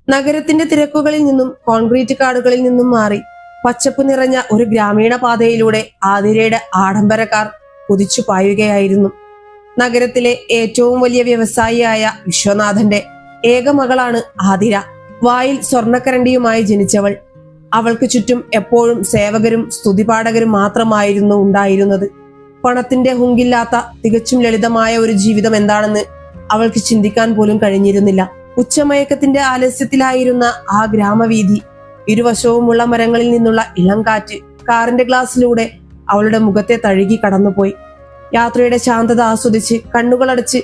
നഗരത്തിന്റെ തിരക്കുകളിൽ നിന്നും കോൺക്രീറ്റ് കാടുകളിൽ നിന്നും മാറി പച്ചപ്പ് നിറഞ്ഞ ഒരു ഗ്രാമീണ പാതയിലൂടെ ആതിരയുടെ ആഡംബര കാർ കുതിച്ചു പായുകയായിരുന്നു. നഗരത്തിലെ ഏറ്റവും വലിയ വ്യവസായിയായ വിശ്വനാഥന്റെ ഏക മകളാണ് ആതിര. വായിൽ സ്വർണക്കരണ്ടിയുമായി ജനിച്ചവൾ. അവൾക്ക് ചുറ്റും എപ്പോഴും സേവകരും സ്തുതിപാഠകരും മാത്രമായിരുന്നു ഉണ്ടായിരുന്നത്. പണത്തിന്റെ ഹുങ്കില്ലാത്ത തികച്ചും ലളിതമായ ഒരു ജീവിതം എന്താണെന്ന് അവൾക്ക് ചിന്തിക്കാൻ പോലും കഴിഞ്ഞിരുന്നില്ല. ഉച്ചമയക്കത്തിന്റെ ആലസ്യത്തിലായിരുന്ന ആ ഗ്രാമവീഥി, ഇരുവശവുമുള്ള മരങ്ങളിൽ നിന്നുള്ള ഇളം കാറ്റ് കാറിന്റെ ഗ്ലാസ്സിലൂടെ അവളുടെ മുഖത്തെ തഴുകി കടന്നുപോയി. യാത്രയുടെ ശാന്തത ആസ്വദിച്ച് കണ്ണുകളടച്ച്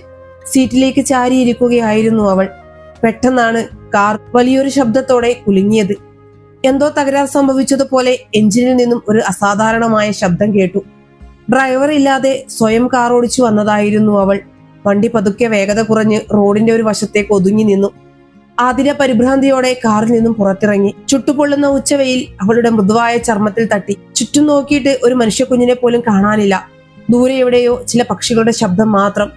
സീറ്റിലേക്ക് ചാരിയിരിക്കുകയായിരുന്നു അവൾ. പെട്ടെന്നാണ് കാർ വലിയൊരു ശബ്ദത്തോടെ കുലുങ്ങിയത്. എന്തോ തകരാർ സംഭവിച്ചതുപോലെ എഞ്ചിനിൽ നിന്നും ഒരു അസാധാരണമായ ശബ്ദം കേട്ടു. ഡ്രൈവർ ഇല്ലാതെ സ്വയം കാർ ഓടിച്ചു വന്നതായിരുന്നു അവൾ. വണ്ടി പതുക്കെ വേഗത കുറഞ്ഞ് റോഡിന്റെ ഒരു വശത്തേക്ക് ഒതുങ്ങി നിന്നു. ആതിര പരിഭ്രാന്തിയോടെ കാറിൽ നിന്നും പുറത്തിറങ്ങി. ചുട്ടുപൊള്ളുന്ന ഉച്ചവെയിൽ അവളുടെ മൃദുവായ ചർമ്മത്തിൽ തട്ടി. ചുറ്റും നോക്കിയിട്ട് ഒരു മനുഷ്യക്കുഞ്ഞിനെ പോലും കാണാനില്ല. ദൂരെ എവിടെയോ ചില പക്ഷികളുടെ ശബ്ദം മാത്രം.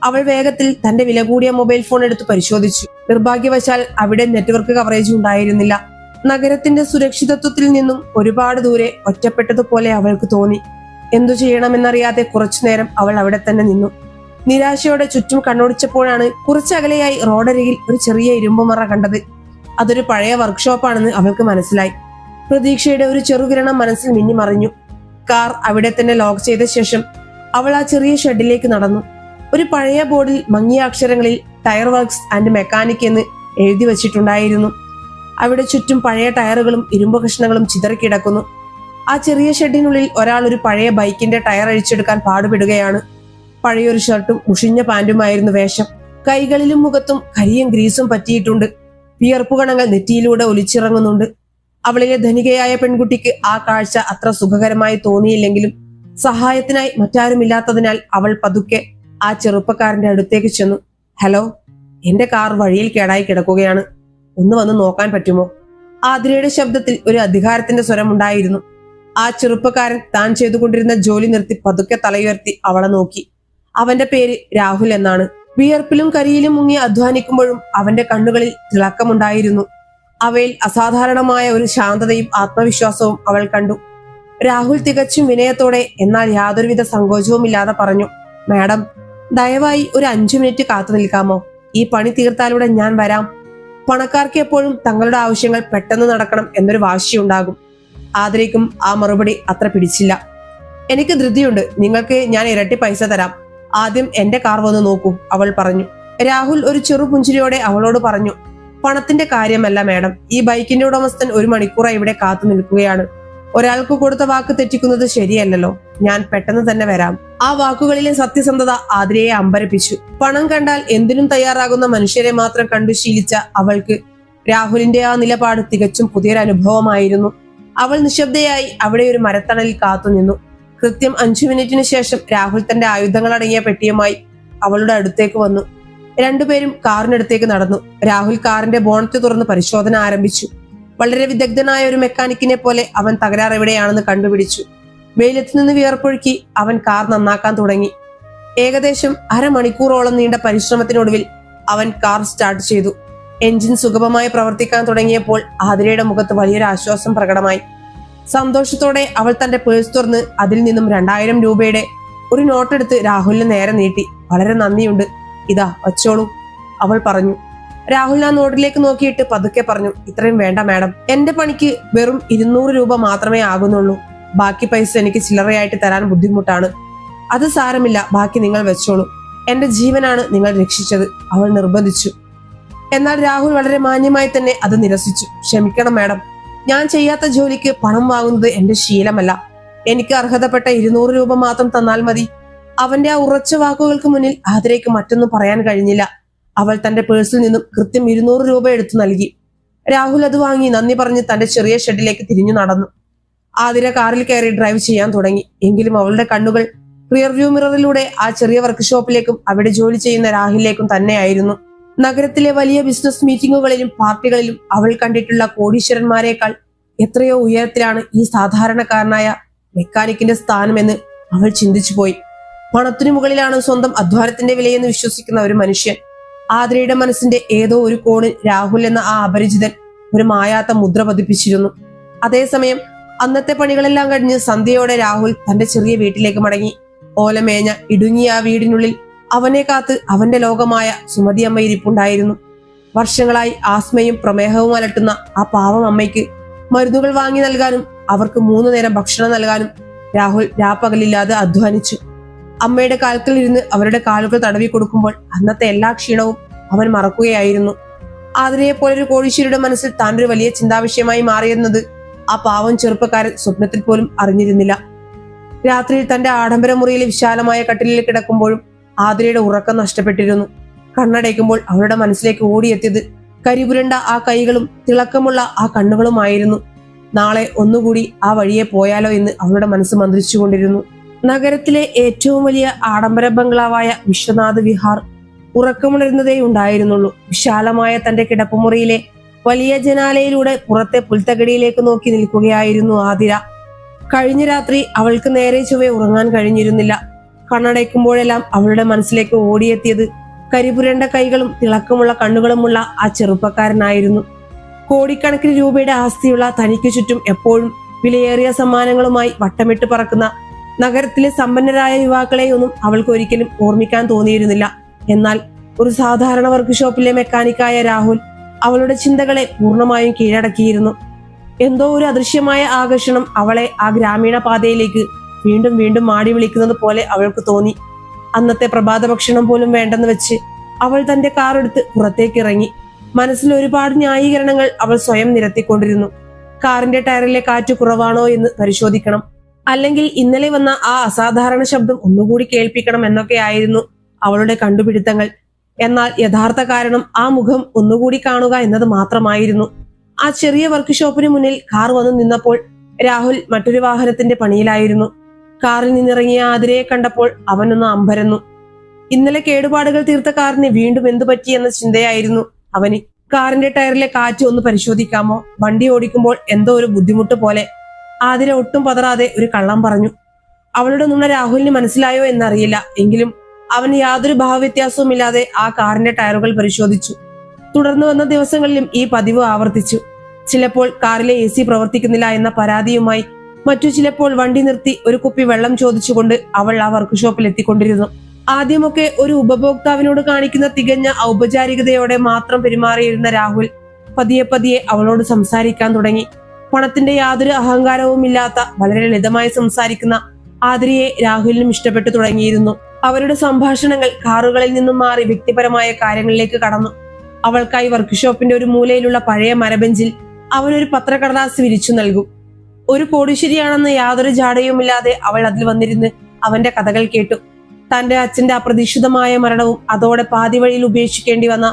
അവൾ വേഗത്തിൽ തന്റെ വില കൂടിയ മൊബൈൽ ഫോൺ എടുത്ത് പരിശോധിച്ചു. നിർഭാഗ്യവശാൽ അവിടെ നെറ്റ്വർക്ക് കവറേജ് ഉണ്ടായിരുന്നില്ല. നഗരത്തിന്റെ സുരക്ഷിതത്വത്തിൽ നിന്നും ഒരുപാട് ദൂരെ ഒറ്റപ്പെട്ടതുപോലെ അവൾക്ക് തോന്നി. എന്തു ചെയ്യണമെന്നറിയാതെ കുറച്ചുനേരം അവൾ അവിടെ തന്നെ നിന്നു. നിരാശയോടെ ചുറ്റും കണ്ണോടിച്ചപ്പോഴാണ് കുറച്ചകലെയായി റോഡരികിൽ ഒരു ചെറിയ ഇരുമ്പുമറ കണ്ടത്. അതൊരു പഴയ വർക്ക്ഷോപ്പാണെന്ന് അവൾക്ക് മനസ്സിലായി. പ്രതീക്ഷയുടെ ഒരു ചെറുകിരണം മനസ്സിൽ മിന്നിമറിഞ്ഞു. കാർ അവിടെ തന്നെ ലോക്ക് ചെയ്ത ശേഷം അവൾ ആ ചെറിയ ഷെഡിലേക്ക് നടന്നു. ഒരു പഴയ ബോർഡിൽ മങ്ങിയ അക്ഷരങ്ങളിൽ ടയർ വർക്ക്സ് ആൻഡ് മെക്കാനിക് എന്ന് എഴുതി വച്ചിട്ടുണ്ടായിരുന്നു. അവിടെ ചുറ്റും പഴയ ടയറുകളും ഇരുമ്പ് കഷ്ണങ്ങളും ചിതറിക്കിടക്കുന്നു. ആ ചെറിയ ഷെഡിനുള്ളിൽ ഒരാൾ ഒരു പഴയ ബൈക്കിന്റെ ടയർ അഴിച്ചെടുക്കാൻ പാടുപെടുകയാണ്. പഴയൊരു ഷർട്ടും മുഷിഞ്ഞ പാന്റുമായിരുന്നു വേഷം. കൈകളിലും മുഖത്തും കരിയും ഗ്രീസും പറ്റിയിട്ടുണ്ട്. വിയർപ്പുകണങ്ങൾ നെറ്റിയിലൂടെ ഒലിച്ചിറങ്ങുന്നുണ്ട്. അവളിലെ ധനികയായ പെൺകുട്ടിക്ക് ആ കാഴ്ച അത്ര സുഖകരമായി തോന്നിയില്ലെങ്കിലും സഹായത്തിനായി മറ്റാരുമില്ലാത്തതിനാൽ അവൾ പതുക്കെ ആ ചെറുപ്പക്കാരന്റെ അടുത്തേക്ക് ചെന്നു. ഹലോ, എന്റെ കാർ വഴിയിൽ കേടായി കിടക്കുകയാണ്, ഒന്ന് വന്ന് നോക്കാൻ പറ്റുമോ? ആതിരയുടെ ശബ്ദത്തിൽ ഒരു അധികാരത്തിന്റെ സ്വരമുണ്ടായിരുന്നു. ആ ചെറുപ്പക്കാരൻ താൻ ചെയ്തുകൊണ്ടിരുന്ന ജോലി നിർത്തി പതുക്കെ തലയുയർത്തി അവളെ നോക്കി. അവന്റെ പേര് രാഹുൽ എന്നാണ്. വിയർപ്പിലും കരിയിലും മുങ്ങി അധ്വാനിക്കുമ്പോഴും അവന്റെ കണ്ണുകളിൽ തിളക്കമുണ്ടായിരുന്നു. അവയിൽ അസാധാരണമായ ഒരു ശാന്തതയും ആത്മവിശ്വാസവും അവൾ കണ്ടു. രാഹുൽ തികച്ചും വിനയത്തോടെ എന്നാൽ യാതൊരുവിധ സങ്കോചവും ഇല്ലാതെ പറഞ്ഞു, മാഡം, ദയവായി ഒരു 5 മിനിറ്റ് കാത്തു നിൽക്കാമോ? ഈ പണി തീർത്താലൂടെ ഞാൻ വരാം. പണക്കാർക്ക് എപ്പോഴും തങ്ങളുടെ ആവശ്യങ്ങൾ പെട്ടെന്ന് നടക്കണം എന്നൊരു വാശിയുണ്ടാകും. ആതിരയ്ക്കും ആ മറുപടി അത്ര പിടിച്ചില്ല. എനിക്ക് ധൃതിയുണ്ട്, നിങ്ങൾക്ക് ഞാൻ ഇരട്ടി പൈസ തരാം. ആദ്യം എന്റെ കാർ വന്ന് നോക്കൂ, അവൾ പറഞ്ഞു. രാഹുൽ ഒരു ചെറു പുഞ്ചിരിയോടെ അവളോട് പറഞ്ഞു, പണത്തിന്റെ കാര്യമല്ല മാഡം, ഈ ബൈക്കിന്റെ ഉടമസ്ഥൻ 1 മണിക്കൂറായി ഇവിടെ കാത്തു നിൽക്കുകയാണ്. ഒരാൾക്ക് കൊടുത്ത വാക്ക് തെറ്റിക്കുന്നത് ശരിയല്ലല്ലോ. ഞാൻ പെട്ടെന്ന് തന്നെ വരാം. ആ വാക്കുകളിലെ സത്യസന്ധത ആതിരയെ അമ്പരപ്പിച്ചു. പണം കണ്ടാൽ എന്തിനും തയ്യാറാകുന്ന മനുഷ്യരെ മാത്രം കണ്ടു ശീലിച്ച അവൾക്ക് രാഹുലിന്റെ ആ നിലപാട് തികച്ചും പുതിയൊരു അനുഭവമായിരുന്നു. അവൾ നിശബ്ദയായി അവിടെ ഒരു മരത്തണലിൽ കാത്തുനിന്നു. കൃത്യം 5 മിനിറ്റിന് ശേഷം രാഹുൽ തന്റെ ആയുധങ്ങൾ അടങ്ങിയ പെട്ടിയുമായി അവളുടെ അടുത്തേക്ക് വന്നു. രണ്ടുപേരും കാറിനടുത്തേക്ക് നടന്നു. രാഹുൽ കാറിന്റെ ബോണറ്റ് തുറന്ന് പരിശോധന ആരംഭിച്ചു. വളരെ വിദഗ്ധനായ ഒരു മെക്കാനിക്കിനെ പോലെ അവൻ തകരാർ എവിടെയാണെന്ന് കണ്ടുപിടിച്ചു. വെയിലത്ത് നിന്ന് വിയർപ്പൊഴുക്കി അവൻ കാർ നന്നാക്കാൻ തുടങ്ങി. ഏകദേശം അരമണിക്കൂറോളം നീണ്ട പരിശ്രമത്തിനൊടുവിൽ അവൻ കാർ സ്റ്റാർട്ട് ചെയ്തു. എഞ്ചിൻ സുഗമമായി പ്രവർത്തിക്കാൻ തുടങ്ങിയപ്പോൾ ആതിരയുടെ മുഖത്ത് വലിയൊരു ആശ്വാസം പ്രകടമായി. സന്തോഷത്തോടെ അവൾ തന്റെ പേഴ്സ് തുറന്ന് അതിൽ നിന്നും 2000 രൂപയുടെ ഒരു നോട്ടെടുത്ത് രാഹുലിന് നേരെ നീട്ടി. വളരെ നന്ദിയുണ്ട്, ഇതാ വച്ചോളൂ, അവൾ പറഞ്ഞു. രാഹുൽ ആ നോട്ടിലേക്ക് നോക്കിയിട്ട് പതുക്കെ പറഞ്ഞു, ഇത്രയും വേണ്ട മാഡം, എന്റെ പണിക്ക് വെറും 200 രൂപ മാത്രമേ ആകുന്നുള്ളൂ. ബാക്കി പൈസ എനിക്ക് ചില്ലറയായിട്ട് തരാൻ ബുദ്ധിമുട്ടാണ്. അത് സാരമില്ല, ബാക്കി നിങ്ങൾ വെച്ചോളൂ, എന്റെ ജീവനാണ് നിങ്ങൾ രക്ഷിച്ചത്, അവൾ നിർബന്ധിച്ചു. എന്നാൽ രാഹുൽ വളരെ മാന്യമായി തന്നെ അത് നിരസിച്ചു. ക്ഷമിക്കണം മാഡം, ഞാൻ ചെയ്യാത്ത ജോലിക്ക് പണം വാങ്ങുന്നത് എന്റെ ശീലമല്ല. എനിക്ക് അർഹതപ്പെട്ട 200 രൂപ മാത്രം തന്നാൽ മതി. അവന്റെ ആ ഉറച്ച വാക്കുകൾക്ക് മുന്നിൽ ആതിരയ്ക്ക് മറ്റൊന്നും പറയാൻ കഴിഞ്ഞില്ല. അവൾ തന്റെ പേഴ്സിൽ നിന്നും കൃത്യം 200 രൂപ എടുത്തു നൽകി. രാഹുൽ അത് വാങ്ങി നന്ദി പറഞ്ഞ് തന്റെ ചെറിയ ഷെഡിലേക്ക് തിരിഞ്ഞു നടന്നു. ആതിര കാറിൽ കയറി ഡ്രൈവ് ചെയ്യാൻ തുടങ്ങി. എങ്കിലും അവളുടെ കണ്ണുകൾ റിയർ വ്യൂ മിററിലൂടെ ആ ചെറിയ വർക്ക്ഷോപ്പിലേക്കും അവിടെ ജോലി ചെയ്യുന്ന രാഹുലിലേക്കും തന്നെയായിരുന്നു. നഗരത്തിലെ വലിയ ബിസിനസ് മീറ്റിംഗുകളിലും പാർട്ടികളിലും അവൾ കണ്ടിട്ടുള്ള കോടീശ്വരന്മാരെക്കാൾ എത്രയോ ഉയരത്തിലാണ് ഈ സാധാരണക്കാരനായ മെക്കാനിക്കിന്റെ സ്ഥാനമെന്ന് അവൾ ചിന്തിച്ചു പോയി. പണത്തിനു മുകളിലാണ് സ്വന്തം അധ്വാനത്തിന്റെ വിലയെന്ന് വിശ്വസിക്കുന്ന ഒരു മനുഷ്യൻ. ആതിരയുടെ മനസ്സിന്റെ ഏതോ ഒരു കോണിൽ രാഹുൽ എന്ന ആ അപരിചിതൻ ഒരു മായാത്ത മുദ്ര പതിപ്പിച്ചിരുന്നു. അതേസമയം അന്നത്തെ പണികളെല്ലാം കഴിഞ്ഞ് സന്ധ്യയോടെ രാഹുൽ തന്റെ ചെറിയ വീട്ടിലേക്ക് മടങ്ങി. ഓലമേഞ്ഞ ഇടുങ്ങിയ ആ വീടിനുള്ളിൽ അവനെ കാത്ത് അവന്റെ ലോകമായ സുമതി അമ്മ ഇരിപ്പുണ്ടായിരുന്നു. വർഷങ്ങളായി ആസ്മയും പ്രമേഹവും അലട്ടുന്ന ആ പാവം അമ്മയ്ക്ക് മരുന്നുകൾ വാങ്ങി നൽകാനും അവർക്ക് 3 നേരം ഭക്ഷണം നൽകാനും രാഹുൽ രാപ്പകലില്ലാതെ അധ്വാനിച്ചു. അമ്മയുടെ കാൽക്കൽ ഇരുന്ന് അവരുടെ കാലുകൾ തടവി കൊടുക്കുമ്പോൾ അന്നത്തെ എല്ലാ ക്ഷീണവും അവൻ മറക്കുകയായിരുന്നു. ആതിരയെ പോലൊരു കോടീശ്വരിയുടെ മനസ്സിൽ താനൊരു വലിയ ചിന്താവിഷയമായി മാറിയെന്നത് ആ പാവം ചെറുപ്പക്കാരൻ സ്വപ്നത്തിൽ പോലും അറിഞ്ഞിരുന്നില്ല. രാത്രിയിൽ തന്റെ ആഡംബര മുറിയിലെ വിശാലമായ കട്ടിലിൽ കിടക്കുമ്പോഴും ആതിരയുടെ ഉറക്കം നഷ്ടപ്പെട്ടിരുന്നു. കണ്ണടയ്ക്കുമ്പോൾ അവളുടെ മനസ്സിലേക്ക് ഓടിയെത്തിയത് കരിപുരണ്ട ആ കൈകളും തിളക്കമുള്ള ആ കണ്ണുകളുമായിരുന്നു. നാളെ ഒന്നുകൂടി ആ വഴിയെ പോയാലോ എന്ന് അവളുടെ മനസ്സ് മന്ത്രിച്ചുകൊണ്ടിരുന്നു. നഗരത്തിലെ ഏറ്റവും വലിയ ആഡംബര ബംഗ്ലാവായ വിശ്വനാഥ് വിഹാർ ഉറക്കമുണരുന്നതേ ഉണ്ടായിരുന്നുള്ളൂ. വിശാലമായ തന്റെ കിടപ്പുമുറിയിലെ വലിയ ജനാലയിലൂടെ പുറത്തെ പുൽത്തകടിയിലേക്ക് നോക്കി നിൽക്കുകയായിരുന്നു ആതിര. കഴിഞ്ഞ രാത്രി അവൾക്ക് നേരെ ചൊവ്വെ ഉറങ്ങാൻ കഴിഞ്ഞിരുന്നില്ല. കണ്ണടയ്ക്കുമ്പോഴെല്ലാം അവളുടെ മനസ്സിലേക്ക് ഓടിയെത്തിയത് കരിപുരണ്ട കൈകളും തിളക്കമുള്ള കണ്ണുകളുമുള്ള ആ ചെറുപ്പക്കാരനായിരുന്നു. കോടിക്കണക്കിന് രൂപയുടെ ആസ്തിയുള്ള തനിക്കു ചുറ്റും എപ്പോഴും വിലയേറിയ സമ്മാനങ്ങളുമായി വട്ടമിട്ട് പറക്കുന്ന നഗരത്തിലെ സമ്പന്നരായ യുവാക്കളെയൊന്നും അവൾക്ക് ഒരിക്കലും ഓർമ്മിക്കാൻ തോന്നിയിരുന്നില്ല. എന്നാൽ ഒരു സാധാരണ വർക്ക് ഷോപ്പിലെ മെക്കാനിക്കായ രാഹുൽ അവളുടെ ചിന്തകളെ പൂർണ്ണമായും കീഴടക്കിയിരുന്നു. എന്തോ ഒരു അദൃശ്യമായ ആകർഷണം അവളെ ആ ഗ്രാമീണ പാതയിലേക്ക് വീണ്ടും വീണ്ടും മാടി വിളിക്കുന്നത് പോലെ അവൾക്ക് തോന്നി. അന്നത്തെ പ്രഭാത ഭക്ഷണം പോലും വേണ്ടെന്ന് വെച്ച് അവൾ തന്റെ കാർ എടുത്ത് പുറത്തേക്ക് ഇറങ്ങി. മനസ്സിൽ ഒരുപാട് ന്യായീകരണങ്ങൾ അവൾ സ്വയം നിരത്തിക്കൊണ്ടിരുന്നു. കാറിന്റെ ടയറിലെ കാറ്റ് കുറവാണോ എന്ന് പരിശോധിക്കണം, അല്ലെങ്കിൽ ഇന്നലെ വന്ന ആ അസാധാരണ ശബ്ദം ഒന്നുകൂടി കേൾപ്പിക്കണം എന്നൊക്കെയായിരുന്നു അവളുടെ കണ്ടുപിടുത്തങ്ങൾ. എന്നാൽ യഥാർത്ഥ കാരണം ആ മുഖം ഒന്നുകൂടി കാണുക എന്നത് മാത്രമായിരുന്നു. ആ ചെറിയ വർക്ക് ഷോപ്പിന് മുന്നിൽ കാർ വന്നു നിന്നപ്പോൾ രാഹുൽ മറ്റൊരു വാഹനത്തിന്റെ പണിയിലായിരുന്നു. കാറിൽ നിന്നിറങ്ങിയ ആതിരയെ കണ്ടപ്പോൾ അവനൊന്ന് അമ്പരന്നു. ഇന്നലെ കേടുപാടുകൾ തീർത്ത കാറിന് വീണ്ടും എന്തു പറ്റിയെന്ന ചിന്തയായിരുന്നു അവന്. കാറിന്റെ ടയറിലെ കാറ്റ് ഒന്ന് പരിശോധിക്കാമോ? വണ്ടി ഓടിക്കുമ്പോൾ എന്തോ ഒരു ബുദ്ധിമുട്ട് പോലെ. ആതിര ഒട്ടും പതറാതെ ഒരു കള്ളം പറഞ്ഞു. അവളുടെ നുണ രാഹുലിന് മനസ്സിലായോ എന്നറിയില്ല. എങ്കിലും അവൻ യാതൊരു ഭാവവ്യത്യാസവുമില്ലാതെ ആ കാറിന്റെ ടയറുകൾ പരിശോധിച്ചു. തുടർന്ന് വന്ന ദിവസങ്ങളിലും ഈ പതിവ് ആവർത്തിച്ചു. ചിലപ്പോൾ കാറിലെ AC പ്രവർത്തിക്കുന്നില്ല എന്ന പരാതിയുമായി, മറ്റു ചിലപ്പോൾ വണ്ടി നിർത്തി ഒരു കുപ്പി വെള്ളം ചോദിച്ചുകൊണ്ട് അവൾ ആ വർക്ക്ഷോപ്പിൽ എത്തിക്കൊണ്ടിരുന്നു. ആദ്യമൊക്കെ ഒരു ഉപഭോക്താവിനോട് കാണിക്കുന്ന തികഞ്ഞ ഔപചാരികതയോടെ മാത്രം പെരുമാറിയിരുന്ന രാഹുൽ പതിയെ പതിയെ അവളോട് സംസാരിക്കാൻ തുടങ്ങി. പണത്തിന്റെ യാതൊരു അഹങ്കാരവും ഇല്ലാത്ത വളരെ ലളിതമായി സംസാരിക്കുന്ന ആതിരയെ രാഹുലിനും ഇഷ്ടപ്പെട്ടു തുടങ്ങിയിരുന്നു. അവരുടെ സംഭാഷണങ്ങൾ കാറുകളിൽ നിന്നും മാറി വ്യക്തിപരമായ കാര്യങ്ങളിലേക്ക് കടന്നു. അവൾക്കായി വർക്ക്ഷോപ്പിന്റെ ഒരു മൂലയിലുള്ള പഴയ മരബെഞ്ചിൽ അവനൊരു പത്രക്കടലാസ് വിരിച്ചു നൽകും. ഒരു കോടീശ്വരിയാണെന്ന് യാതൊരു ജാടയുമില്ലാതെ അവൾ അതിൽ വന്നിരുന്ന് അവന്റെ കഥകൾ കേട്ടു. തന്റെ അച്ഛന്റെ അപ്രതീക്ഷിതമായ മരണവും അതോടെ പാതി വഴിയിൽ ഉപേക്ഷിക്കേണ്ടി വന്ന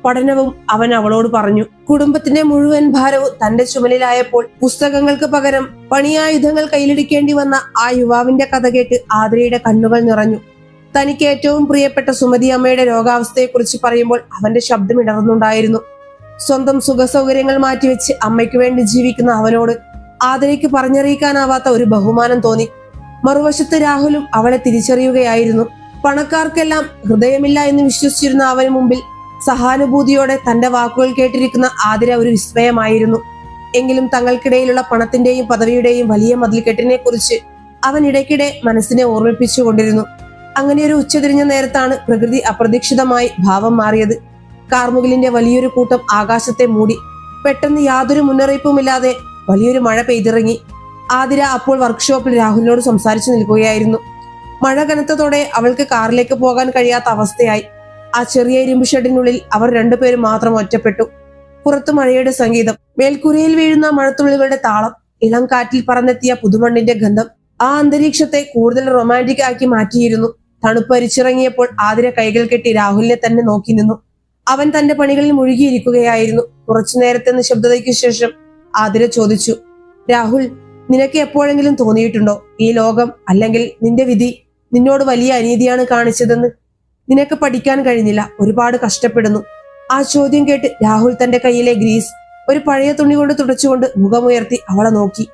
പഠനവും അവൻ അവളോട് പറഞ്ഞു. കുടുംബത്തിന്റെ മുഴുവൻ ഭാരവും തന്റെ ചുമലിലായപ്പോൾ പുസ്തകങ്ങൾക്ക് പകരം പണിയായുധങ്ങൾ കയ്യിലെടുക്കേണ്ടി വന്ന ആ യുവാവിന്റെ കഥ കേട്ട് ആതിരയുടെ കണ്ണുകൾ നിറഞ്ഞു. തനിക്ക് ഏറ്റവും പ്രിയപ്പെട്ട സുമതി അമ്മയുടെ രോഗാവസ്ഥയെക്കുറിച്ച് പറയുമ്പോൾ അവന്റെ ശബ്ദം ഇടറുന്നുണ്ടായിരുന്നു. സ്വന്തം സുഖസൗകര്യങ്ങൾ മാറ്റിവെച്ച് അമ്മയ്ക്ക് വേണ്ടി ജീവിക്കുന്ന അവനോട് ആതിരയ്ക്ക് പറഞ്ഞറിയിക്കാനാവാത്ത ഒരു ബഹുമാനം തോന്നി. മറുവശത്ത് രാഹുലും അവളെ തിരിച്ചറിയുകയായിരുന്നു. പണക്കാർക്കെല്ലാം ഹൃദയമില്ല എന്ന് വിശ്വസിച്ചിരുന്ന അവന് മുമ്പിൽ സഹാനുഭൂതിയോടെ തന്റെ വാക്കുകൾ കേട്ടിരിക്കുന്ന ആതിര ഒരു വിസ്മയമായിരുന്നു. എങ്കിലും തങ്ങൾക്കിടയിലുള്ള പണത്തിന്റെയും പദവിയുടെയും വലിയ മതിൽക്കെട്ടിനെ കുറിച്ച് അവൻ ഇടയ്ക്കിടെ മനസ്സിനെ ഓർമ്മിപ്പിച്ചുകൊണ്ടിരുന്നു. അങ്ങനെ ഒരു ഉച്ചതിരിഞ്ഞ നേരത്താണ് പ്രകൃതി അപ്രതീക്ഷിതമായി ഭാവം മാറിയത്. കാർമുകിലിന്റെ വലിയൊരു കൂട്ടം ആകാശത്തെ മൂടി. പെട്ടെന്ന് യാതൊരു മുന്നറിയിപ്പുമില്ലാതെ വലിയൊരു മഴ പെയ്തിറങ്ങി. ആതിര അപ്പോൾ വർക്ക്ഷോപ്പിൽ രാഹുലിനോട് സംസാരിച്ചു നിൽക്കുകയായിരുന്നു. മഴ കനത്തതോടെ അവൾക്ക് കാറിലേക്ക് പോകാൻ കഴിയാത്ത അവസ്ഥയായി. ആ ചെറിയ ഇരുമ്പ് ഷെഡിനുള്ളിൽ അവർ രണ്ടുപേരും മാത്രം ഒറ്റപ്പെട്ടു. പുറത്ത് മഴയുടെ സംഗീതം, മേൽക്കൂരയിൽ വീഴുന്ന മഴത്തുള്ളികളുടെ താളം, ഇളം കാറ്റിൽ പറന്നെത്തിയ പുതുമണ്ണിന്റെ ഗന്ധം ആ അന്തരീക്ഷത്തെ കൂടുതൽ റൊമാൻറ്റിക് ആക്കി മാറ്റിയിരുന്നു. തണുപ്പ് അരിച്ചിറങ്ങിയപ്പോൾ ആതിര കൈകൾ കെട്ടി രാഹുലിനെ തന്നെ നോക്കി നിന്നു. അവൻ തന്റെ പണികളിൽ മുഴുകിയിരിക്കുകയായിരുന്നു. കുറച്ചു നേരത്തെ നിശബ്ദതയ്ക്ക് ശേഷം ആതിര ചോദിച്ചു, രാഹുൽ, നിനക്ക് എപ്പോഴെങ്കിലും തോന്നിയിട്ടുണ്ടോ ഈ ലോകം അല്ലെങ്കിൽ നിന്റെ വിധി നിന്നോട് വലിയ അനീതിയാണ് കാണിച്ചതെന്ന്? നിനക്ക് പഠിക്കാൻ കഴിഞ്ഞില്ല, ഒരുപാട് കഷ്ടപ്പെടുന്നു. ആ ചോദ്യം കേട്ട് രാഹുൽ തന്റെ കയ്യിലെ ഗ്രീസ് ഒരു പഴയ തുണി കൊണ്ട് തുടച്ചുകൊണ്ട് മുഖമുയർത്തി അവളെ നോക്കി.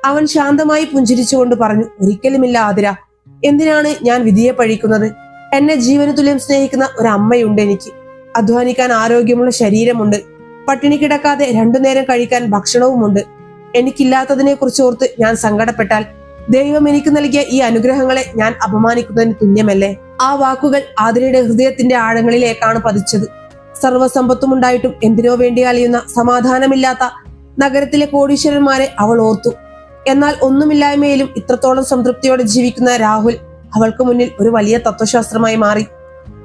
അവൻ ശാന്തമായി പുഞ്ചിരിച്ചുകൊണ്ട് പറഞ്ഞു, ഒരിക്കലുമില്ല ആതിര. എന്തിനാണ് ഞാൻ വിധിയെ പഴിക്കുന്നത്? എന്നെ ജീവന് തുല്യം സ്നേഹിക്കുന്ന ഒരു അമ്മയുണ്ട് എനിക്ക്. അധ്വാനിക്കാൻ ആരോഗ്യമുള്ള ശരീരമുണ്ട്, പട്ടിണി കിടക്കാതെ 2 നേരം കഴിക്കാൻ ഭക്ഷണവുമുണ്ട്. എനിക്കില്ലാത്തതിനെ കുറിച്ച് ഓർത്ത് ഞാൻ സങ്കടപ്പെട്ടാൽ ദൈവം എനിക്ക് നൽകിയ ഈ അനുഗ്രഹങ്ങളെ ഞാൻ അപമാനിക്കുന്നതിന് തുല്യമല്ലേ? ആ വാക്കുകൾ ആതിരയുടെ ഹൃദയത്തിന്റെ ആഴങ്ങളിലേക്കാണ് പതിച്ചത്. സർവ്വസമ്പത്തും ഉണ്ടായിട്ടും എന്തിനോ വേണ്ടി അലയുന്ന സമാധാനമില്ലാത്ത നഗരത്തിലെ കോടീശ്വരന്മാരെ അവൾ ഓർത്തു. എന്നാൽ ഒന്നുമില്ലായ്മയിലും ഇത്രത്തോളം സംതൃപ്തിയോടെ ജീവിക്കുന്ന രാഹുൽ അവൾക്ക് മുന്നിൽ ഒരു വലിയ തത്വശാസ്ത്രമായി മാറി.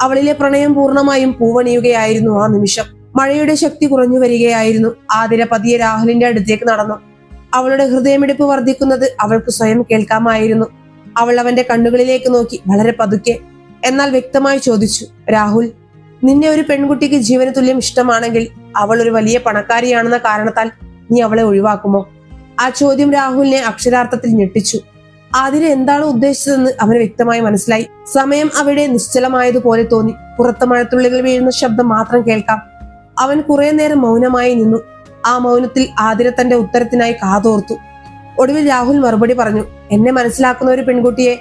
അവളിലെ പ്രണയം പൂർണ്ണമായും പൂവണിയുകയായിരുന്നു ആ നിമിഷം. മഴയുടെ ശക്തി കുറഞ്ഞു വരികയായിരുന്നു. ആതിര പതിയെ രാഹുലിന്റെ അടുത്തേക്ക് നടന്നു. അവളുടെ ഹൃദയമിടിപ്പ് വർദ്ധിക്കുന്നത് അവൾക്ക് സ്വയം കേൾക്കാമായിരുന്നു. അവൾ അവന്റെ കണ്ണുകളിലേക്ക് നോക്കി വളരെ പതുക്കെ എന്നാൽ വ്യക്തമായി ചോദിച്ചു, രാഹുൽ, നിന്നെ ഒരു പെൺകുട്ടിക്ക് ജീവന തുല്യം ഇഷ്ടമാണെങ്കിൽ അവൾ ഒരു വലിയ പണക്കാരിയാണെന്ന കാരണത്താൽ നീ അവളെ ഒഴിവാക്കുമോ? ആ ചോദ്യം രാഹുലിനെ അക്ഷരാർത്ഥത്തിൽ ഞെട്ടിച്ചു. ആതിര എന്താണ് ഉദ്ദേശിച്ചതെന്ന് അവന് വ്യക്തമായി മനസ്സിലായി. സമയം അവിടെ നിശ്ചലമായതുപോലെ തോന്നി. പുറത്ത് മഴത്തുള്ളികൾ വീഴുന്ന ശബ്ദം മാത്രം കേൾക്കാം. അവൻ കുറെ നേരം മൗനമായി നിന്നു. ആ മൗനത്തിൽ ആതിര തന്റെ ഉത്തരത്തിനായി കാതോർത്തു. ഒടുവിൽ രാഹുൽ മറുപടി പറഞ്ഞു, എന്നെ മനസ്സിലാക്കുന്ന ഒരു പെൺകുട്ടിയെ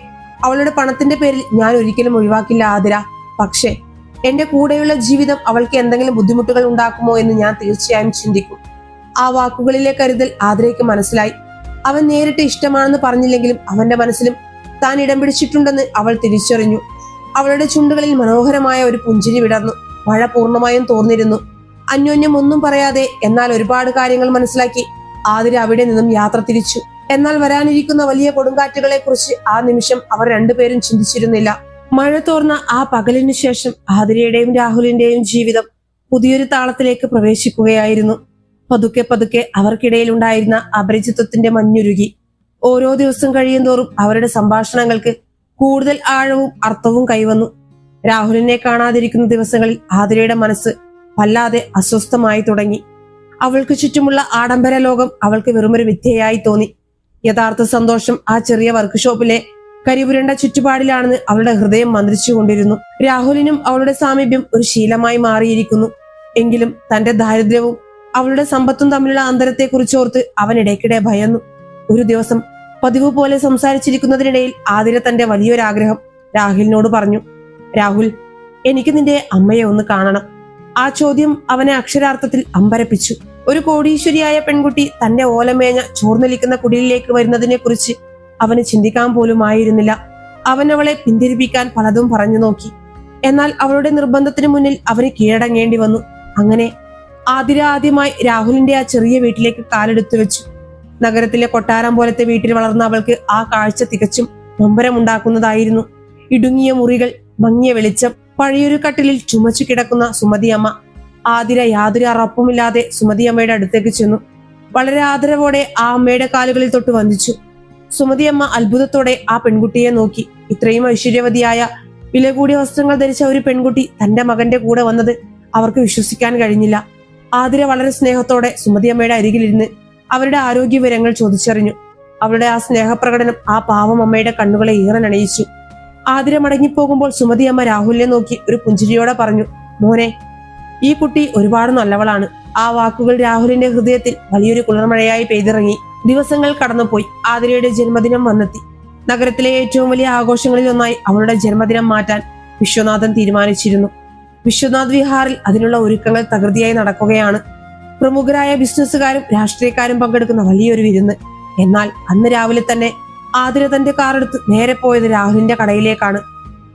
അവളുടെ പണത്തിന്റെ പേരിൽ ഞാൻ ഒരിക്കലും ഒഴിവാക്കില്ല ആതിര. പക്ഷേ എന്റെ കൂടെയുള്ള ജീവിതം അവൾക്ക് എന്തെങ്കിലും ബുദ്ധിമുട്ടുകൾ ഉണ്ടാക്കുമോ എന്ന് ഞാൻ തീർച്ചയായും ചിന്തിക്കും. ആ വാക്കുകളിലെ കരുതൽ ആതിരയ്ക്ക് മനസ്സിലായി. അവൻ നേരിട്ട് ഇഷ്ടമാണെന്ന് പറഞ്ഞില്ലെങ്കിലും അവന്റെ മനസ്സിലും താൻ ഇടം പിടിച്ചിട്ടുണ്ടെന്ന് അവൾ തിരിച്ചറിഞ്ഞു. അവളുടെ ചുണ്ടുകളിൽ മനോഹരമായ ഒരു പുഞ്ചിരി വിടർന്നു. മഴ പൂർണ്ണമായും തോർന്നിരുന്നു. അന്യോന്യം ഒന്നും പറയാതെ എന്നാൽ ഒരുപാട് കാര്യങ്ങൾ മനസ്സിലാക്കി ആതിര അവിടെ നിന്നും യാത്ര തിരിച്ചു. എന്നാൽ വരാനിരിക്കുന്ന വലിയ കൊടുങ്കാറ്റുകളെ കുറിച്ച് ആ നിമിഷം അവർ രണ്ടുപേരും ചിന്തിച്ചിരുന്നില്ല. മഴ തോർന്ന ആ പകലിനു ശേഷം ആതിരയുടെയും രാഹുലിന്റെയും ജീവിതം പുതിയൊരു താളത്തിലേക്ക് പ്രവേശിക്കുകയായിരുന്നു. പതുക്കെ പതുക്കെ അവർക്കിടയിൽ ഉണ്ടായിരുന്ന അപരിചിത്വത്തിന്റെ മഞ്ഞുരുകി. ഓരോ ദിവസം കഴിയുന്തോറും അവരുടെ സംഭാഷണങ്ങൾക്ക് കൂടുതൽ ആഴവും അർത്ഥവും കൈവന്നു. രാഹുലിനെ കാണാതിരിക്കുന്ന ദിവസങ്ങളിൽ ആതിരയുടെ മനസ്സ് വല്ലാതെ അസ്വസ്ഥമായി തുടങ്ങി. അവൾക്ക് ചുറ്റുമുള്ള ആഡംബര ലോകം അവൾക്ക് വെറുമൊരു വിദ്യയായി തോന്നി. യഥാർത്ഥ സന്തോഷം ആ ചെറിയ വർക്ക്ഷോപ്പിലെ കരിപുരണ്ട ചുറ്റുപാടിലാണെന്ന് അവളുടെ ഹൃദയം മന്ത്രിച്ചുകൊണ്ടിരുന്നു. രാഹുലിനും അവളുടെ സാമീപ്യം ഒരു ശീലമായി മാറിയിരിക്കുന്നു. എങ്കിലും തന്റെ ദാരിദ്ര്യവും അവളുടെ സമ്പത്തും തമ്മിലുള്ള അന്തരത്തെക്കുറിച്ചോർത്ത് അവൻ ഇടയ്ക്കിടെ ഭയന്നു. ഒരു ദിവസം പതിവ് പോലെ സംസാരിച്ചിരിക്കുന്നതിനിടയിൽ ആതിര തന്റെ വലിയൊരാഗ്രഹം രാഹുലിനോട് പറഞ്ഞു. രാഹുൽ, എനിക്ക് നിന്റെ അമ്മയെ ഒന്ന് കാണണം. ആ ചോദ്യം അവനെ അക്ഷരാർത്ഥത്തിൽ അമ്പരപ്പിച്ചു. ഒരു കോടീശ്വരിയായ പെൺകുട്ടി തന്റെ ഓലമേഞ്ഞ ചോർന്നൊലിക്കുന്ന കുടിലിലേക്ക് വരുന്നതിനെ കുറിച്ച് അവന് ചിന്തിക്കാൻ പോലും ആയിരുന്നില്ല. അവൻ അവളെ പിന്തിരിപ്പിക്കാൻ പലതും പറഞ്ഞു നോക്കി. എന്നാൽ അവളുടെ നിർബന്ധത്തിന് മുന്നിൽ അവന് കീഴടങ്ങേണ്ടി വന്നു. അങ്ങനെ ആതിര ആദ്യമായി രാഹുലിന്റെ ആ ചെറിയ വീട്ടിലേക്ക് കാലെടുത്തു വെച്ചു. നഗരത്തിലെ കൊട്ടാരം പോലത്തെ വീട്ടിൽ വളർന്ന അവൾക്ക് ആ കാഴ്ച തികച്ചും നൊമ്പരമുണ്ടാക്കുന്നതായിരുന്നു. ഇടുങ്ങിയ മുറികൾ, മങ്ങിയ വെളിച്ചം, പഴയൊരു കട്ടിലിൽ ചുമച്ചു കിടക്കുന്ന സുമതിയമ്മ. ആതിര യാതൊരു അറപ്പുമില്ലാതെ സുമതിയമ്മയുടെ അടുത്തേക്ക് ചെന്നു. വളരെ ആദരവോടെ ആ അമ്മയുടെ കാലുകളിൽ തൊട്ട് വന്ദിച്ചു. സുമതിയമ്മ അത്ഭുതത്തോടെ ആ പെൺകുട്ടിയെ നോക്കി. ഇത്രയും ഐശ്വര്യവതിയായ വില കൂടിയ വസ്ത്രങ്ങൾ ധരിച്ച ഒരു പെൺകുട്ടി തന്റെ മകന്റെ കൂടെ വന്നത് അവർക്ക് വിശ്വസിക്കാൻ കഴിഞ്ഞില്ല. ആതിര വളരെ സ്നേഹത്തോടെ സുമതിയമ്മയുടെ അരികിലിരുന്ന് അവരുടെ ആരോഗ്യ വിവരങ്ങൾ ചോദിച്ചറിഞ്ഞു. അവരുടെ ആ സ്നേഹപ്രകടനം ആ പാവം അമ്മയുടെ കണ്ണുകളെ ഏറെ നനയിച്ചു. ആതിര മടങ്ങിപ്പോകുമ്പോൾ സുമതിയമ്മ രാഹുലിനെ നോക്കി ഒരു പുഞ്ചിരിയോടെ പറഞ്ഞു, മോനെ, ഈ കുട്ടി ഒരുപാട് നല്ലവളാണ്. ആ വാക്കുകൾ രാഹുലിന്റെ ഹൃദയത്തിൽ വലിയൊരു കുളിർമഴയായി പെയ്തിറങ്ങി. ദിവസങ്ങൾ കടന്നുപോയി. ആതിരയുടെ ജന്മദിനം വന്നെത്തി. നഗരത്തിലെ ഏറ്റവും വലിയ ആഘോഷങ്ങളിൽ ഒന്നായി അവളുടെ ജന്മദിനം മാറ്റാൻ വിശ്വനാഥൻ തീരുമാനിച്ചിരുന്നു. വിശ്വനാഥ് വിഹാറിൽ അതിനുള്ള ഒരുക്കങ്ങൾ തകൃതിയായി നടക്കുകയാണ്. പ്രമുഖരായ ബിസിനസ്സുകാരും രാഷ്ട്രീയക്കാരും പങ്കെടുക്കുന്ന വലിയൊരു വിരുന്ന്. എന്നാൽ അന്ന് രാവിലെ തന്നെ ആതിര തന്റെ കാറെടുത്ത് നേരെ പോയത് രാഹുലിന്റെ കടയിലേക്കാണ്.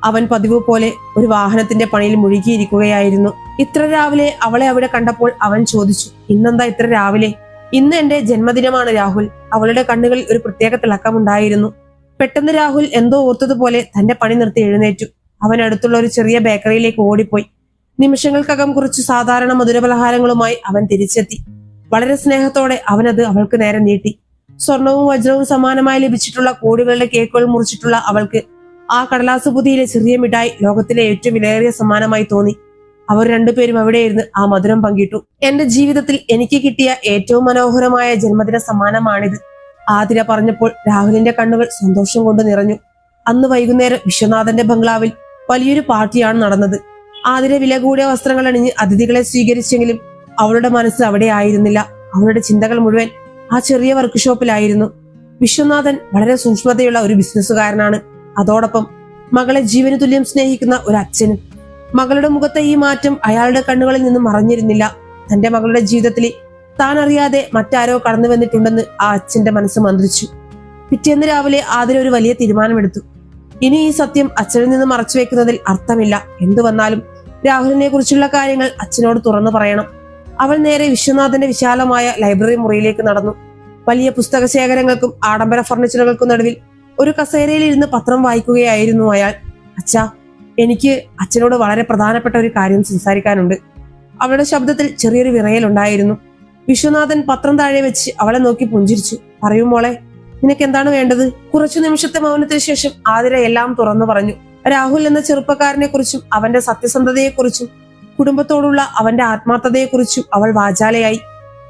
അവൻ പതിവ് പോലെ ഒരു വാഹനത്തിന്റെ പണിയിൽ മുഴുകിയിരിക്കുകയായിരുന്നു. ഇത്ര രാവിലെ അവളെ അവിടെ കണ്ടപ്പോൾ അവൻ ചോദിച്ചു, ഇന്നെന്താ ഇത്ര രാവിലെ? ഇന്ന് എന്റെ ജന്മദിനമാണ് രാഹുൽ. അവളുടെ കണ്ണുകളിൽ ഒരു പ്രത്യേക തിളക്കമുണ്ടായിരുന്നു. പെട്ടെന്ന് രാഹുൽ എന്തോ ഓർത്തതുപോലെ തന്റെ പണി നിർത്തി എഴുന്നേറ്റു. അവൻ അടുത്തുള്ള ഒരു ചെറിയ ബേക്കറിയിലേക്ക് ഓടിപ്പോയി. നിമിഷങ്ങൾക്കകം കുറച്ച് സാധാരണ മധുരപലഹാരങ്ങളുമായി അവൻ തിരിച്ചെത്തി. വളരെ സ്നേഹത്തോടെ അവനത് അവൾക്ക് നേരെ നീട്ടി. സ്വർണവും വജ്രവും സമാനമായി ലഭിച്ചിട്ടുള്ള കോടികളുടെ കേക്കുകൾ മുറിച്ചിട്ടുള്ള അവൾക്ക് ആ കടലാസ് പൊതിയിലെ ചെറിയ മിഠായി ലോകത്തിലെ ഏറ്റവും വിലയേറിയ സമ്മാനമായി തോന്നി. അവർ രണ്ടുപേരും അവിടെയിരുന്ന് ആ മധുരം പങ്കിട്ടു. എന്റെ ജീവിതത്തിൽ എനിക്ക് കിട്ടിയ ഏറ്റവും മനോഹരമായ ജന്മദിന സമ്മാനമാണിത്, ആതിര പറഞ്ഞപ്പോൾ രാഹുലിന്റെ കണ്ണുകൾ സന്തോഷം കൊണ്ട് നിറഞ്ഞു. അന്ന് വൈകുന്നേരം വിശ്വനാഥന്റെ ബംഗ്ലാവിൽ വലിയൊരു പാർട്ടിയാണ് നടന്നത്. ആതിര വില കൂടിയ വസ്ത്രങ്ങൾ അണിഞ്ഞ് അതിഥികളെ സ്വീകരിച്ചെങ്കിലും അവളുടെ മനസ്സ് അവിടെ ആയിരുന്നില്ല. അവളുടെ ചിന്തകൾ മുഴുവൻ ആ ചെറിയ വർക്ക്ഷോപ്പിലായിരുന്നു. വിശ്വനാഥൻ വളരെ സൂക്ഷ്മതയുള്ള ഒരു ബിസിനസ്സുകാരനാണ്. അതോടൊപ്പം മകളെ ജീവന് തുല്യം സ്നേഹിക്കുന്ന ഒരു അച്ഛനും. മകളുടെ മുഖത്തെ ഈ മാറ്റം അയാളുടെ കണ്ണുകളിൽ നിന്നും മറഞ്ഞിരുന്നില്ല. തന്റെ മകളുടെ ജീവിതത്തിൽ താൻ അറിയാതെ മറ്റാരോ കടന്നു വന്നിട്ടുണ്ടെന്ന് ആ അച്ഛന്റെ മനസ്സ് മന്ത്രിച്ചു. പിറ്റേന്ന് രാവിലെ ആതിര ഒരു വലിയ തീരുമാനമെടുത്തു. ഇനി ഈ സത്യം അച്ഛനിൽ നിന്ന് മറച്ചു വെക്കുന്നതിൽ അർത്ഥമില്ല. എന്തു വന്നാലും രാഹുലിനെ കുറിച്ചുള്ള കാര്യങ്ങൾ അച്ഛനോട് തുറന്നു പറയണം. അവൾ നേരെ വിശ്വനാഥന്റെ വിശാലമായ ലൈബ്രറി മുറിയിലേക്ക് നടന്നു. വലിയ പുസ്തക ശേഖരങ്ങൾക്കും ആഡംബര ഫർണിച്ചറുകൾക്കും നടുവിൽ ഒരു കസേരയിൽ ഇരുന്ന് പത്രം വായിക്കുകയായിരുന്നു അയാൾ. അച്ഛാ, എനിക്ക് അച്ഛനോട് വളരെ പ്രധാനപ്പെട്ട ഒരു കാര്യം സംസാരിക്കാനുണ്ട്. അവളുടെ ശബ്ദത്തിൽ ചെറിയൊരു വിറയലുണ്ടായിരുന്നു. വിശ്വനാഥൻ പത്രം താഴെ വെച്ച് അവളെ നോക്കി പുഞ്ചിരിച്ചു. പറയൂ മോളെ, നിനക്ക് എന്താണ് വേണ്ടത്? കുറച്ചു നിമിഷത്തെ മൗനത്തിന് ശേഷം ആതിര എല്ലാം തുറന്നു പറഞ്ഞു. രാഹുൽ എന്ന ചെറുപ്പക്കാരനെ കുറിച്ചും അവന്റെ സത്യസന്ധതയെക്കുറിച്ചും കുടുംബത്തോടുള്ള അവന്റെ ആത്മാർത്ഥതയെക്കുറിച്ചും അവൾ വാചാലയായി.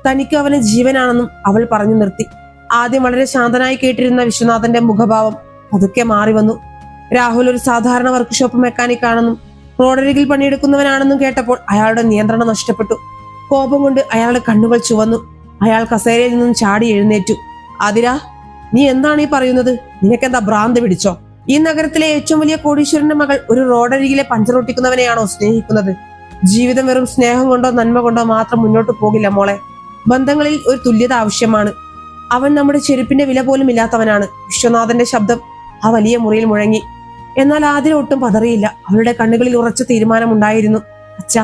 തനിക്ക് അവന് ജീവനാണെന്നും അവൾ പറഞ്ഞു നിർത്തി. ആദ്യം വളരെ ശാന്തനായി കേട്ടിരുന്ന വിശ്വനാഥന്റെ മുഖഭാവം പതുക്കെ മാറി വന്നു. രാഹുൽ ഒരു സാധാരണ വർക്ക്ഷോപ്പ് മെക്കാനിക് ആണെന്നും റോഡരികിൽ പണിയെടുക്കുന്നവനാണെന്നും കേട്ടപ്പോൾ അയാളുടെ നിയന്ത്രണം നഷ്ടപ്പെട്ടു. കോപം കൊണ്ട് അയാളുടെ കണ്ണുകൾ ചുവന്നു. അയാൾ കസേരയിൽ നിന്നും ചാടി എഴുന്നേറ്റു. ആതിര, നീ എന്താണ് ഈ പറയുന്നത്? നിനക്കെന്താ ഭ്രാന്ത് പിടിച്ചോ? ഈ നഗരത്തിലെ ഏറ്റവും വലിയ കോടീശ്വരന്റെ മകൾ ഒരു റോഡരികിലെ പഞ്ചറൊട്ടിക്കുന്നവനെയാണോ സ്നേഹിക്കുന്നത്? ജീവിതം വെറും സ്നേഹം കൊണ്ടോ നന്മ കൊണ്ടോ മാത്രം മുന്നോട്ട് പോകില്ല മോളെ. ബന്ധങ്ങളിൽ ഒരു തുല്യത ആവശ്യമാണ്. അവൻ നമ്മുടെ ചെരുപ്പിന്റെ വില പോലും ഇല്ലാത്തവനാണ്. വിശ്വനാഥന്റെ ശബ്ദം ആ വലിയ മുറിയിൽ മുഴങ്ങി. എന്നാൽ ആതിര ഒട്ടും പതറിയില്ല. അവളുടെ കണ്ണുകളിൽ ഉറച്ച തീരുമാനമുണ്ടായിരുന്നു. അച്ഛാ,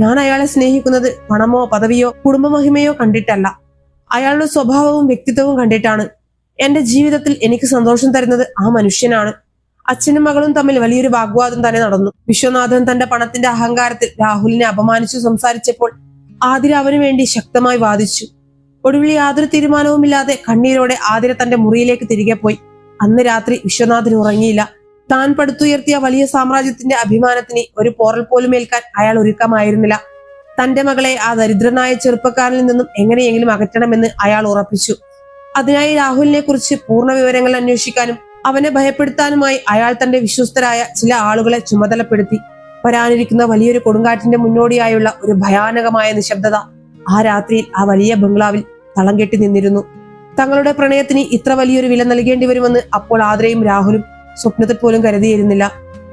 ഞാൻ അയാളെ സ്നേഹിക്കുന്നത് പണമോ പദവിയോ കുടുംബമഹിമയോ കണ്ടിട്ടല്ല. അയാളുടെ സ്വഭാവവും വ്യക്തിത്വവും കണ്ടിട്ടാണ്. എന്റെ ജീവിതത്തിൽ എനിക്ക് സന്തോഷം തരുന്നത് ആ മനുഷ്യനാണ്. അച്ഛനും മകളും തമ്മിൽ വലിയൊരു വാഗ്വാദം തന്നെ നടന്നു. വിശ്വനാഥൻ തന്റെ പണത്തിന്റെ അഹങ്കാരത്തിൽ രാഹുലിനെ അപമാനിച്ചു സംസാരിച്ചപ്പോൾ ആതിര അവനു വേണ്ടി ശക്തമായി വാദിച്ചു. ഒടുവിൽ യാതൊരു തീരുമാനവുമില്ലാതെ കണ്ണീരോടെ ആതിര തന്റെ മുറിയിലേക്ക് തിരികെ പോയി. അന്ന് രാത്രി വിശ്വനാഥൻ ഉറങ്ങിയില്ല. താൻ പടുത്തുയർത്തിയ വലിയ സാമ്രാജ്യത്തിന്റെ അഭിമാനത്തിന് ഒരു പോറൽ പോലും ഏൽക്കാൻ അയാൾ ഒരുക്കമായിരുന്നില്ല. തന്റെ മകളെ ആ ദരിദ്രനായ ചെറുപ്പക്കാരനിൽ നിന്നും എങ്ങനെയെങ്കിലും അകറ്റണമെന്ന് അയാൾ ഉറപ്പിച്ചു. അതിനായി രാഹുലിനെ കുറിച്ച് പൂർണ്ണ വിവരങ്ങൾ അന്വേഷിക്കാനും അവനെ ഭയപ്പെടുത്താനുമായി അയാൾ തന്റെ വിശ്വസ്തരായ ചില ആളുകളെ ചുമതലപ്പെടുത്തി. വരാനിരിക്കുന്ന വലിയൊരു കൊടുങ്കാറ്റിന്റെ മുന്നോടിയായുള്ള ഒരു ഭയാനകമായ നിശബ്ദത ആ രാത്രിയിൽ ആ വലിയ ബംഗ്ലാവിൽ തളം കെട്ടി നിന്നിരുന്നു. തങ്ങളുടെ പ്രണയത്തിന് ഇത്ര വലിയൊരു വില നൽകേണ്ടി വരുമെന്ന് അപ്പോൾ ആതിരയും രാഹുലും സ്വപ്നത്തിൽ പോലും കരുതിയിരുന്നില്ല.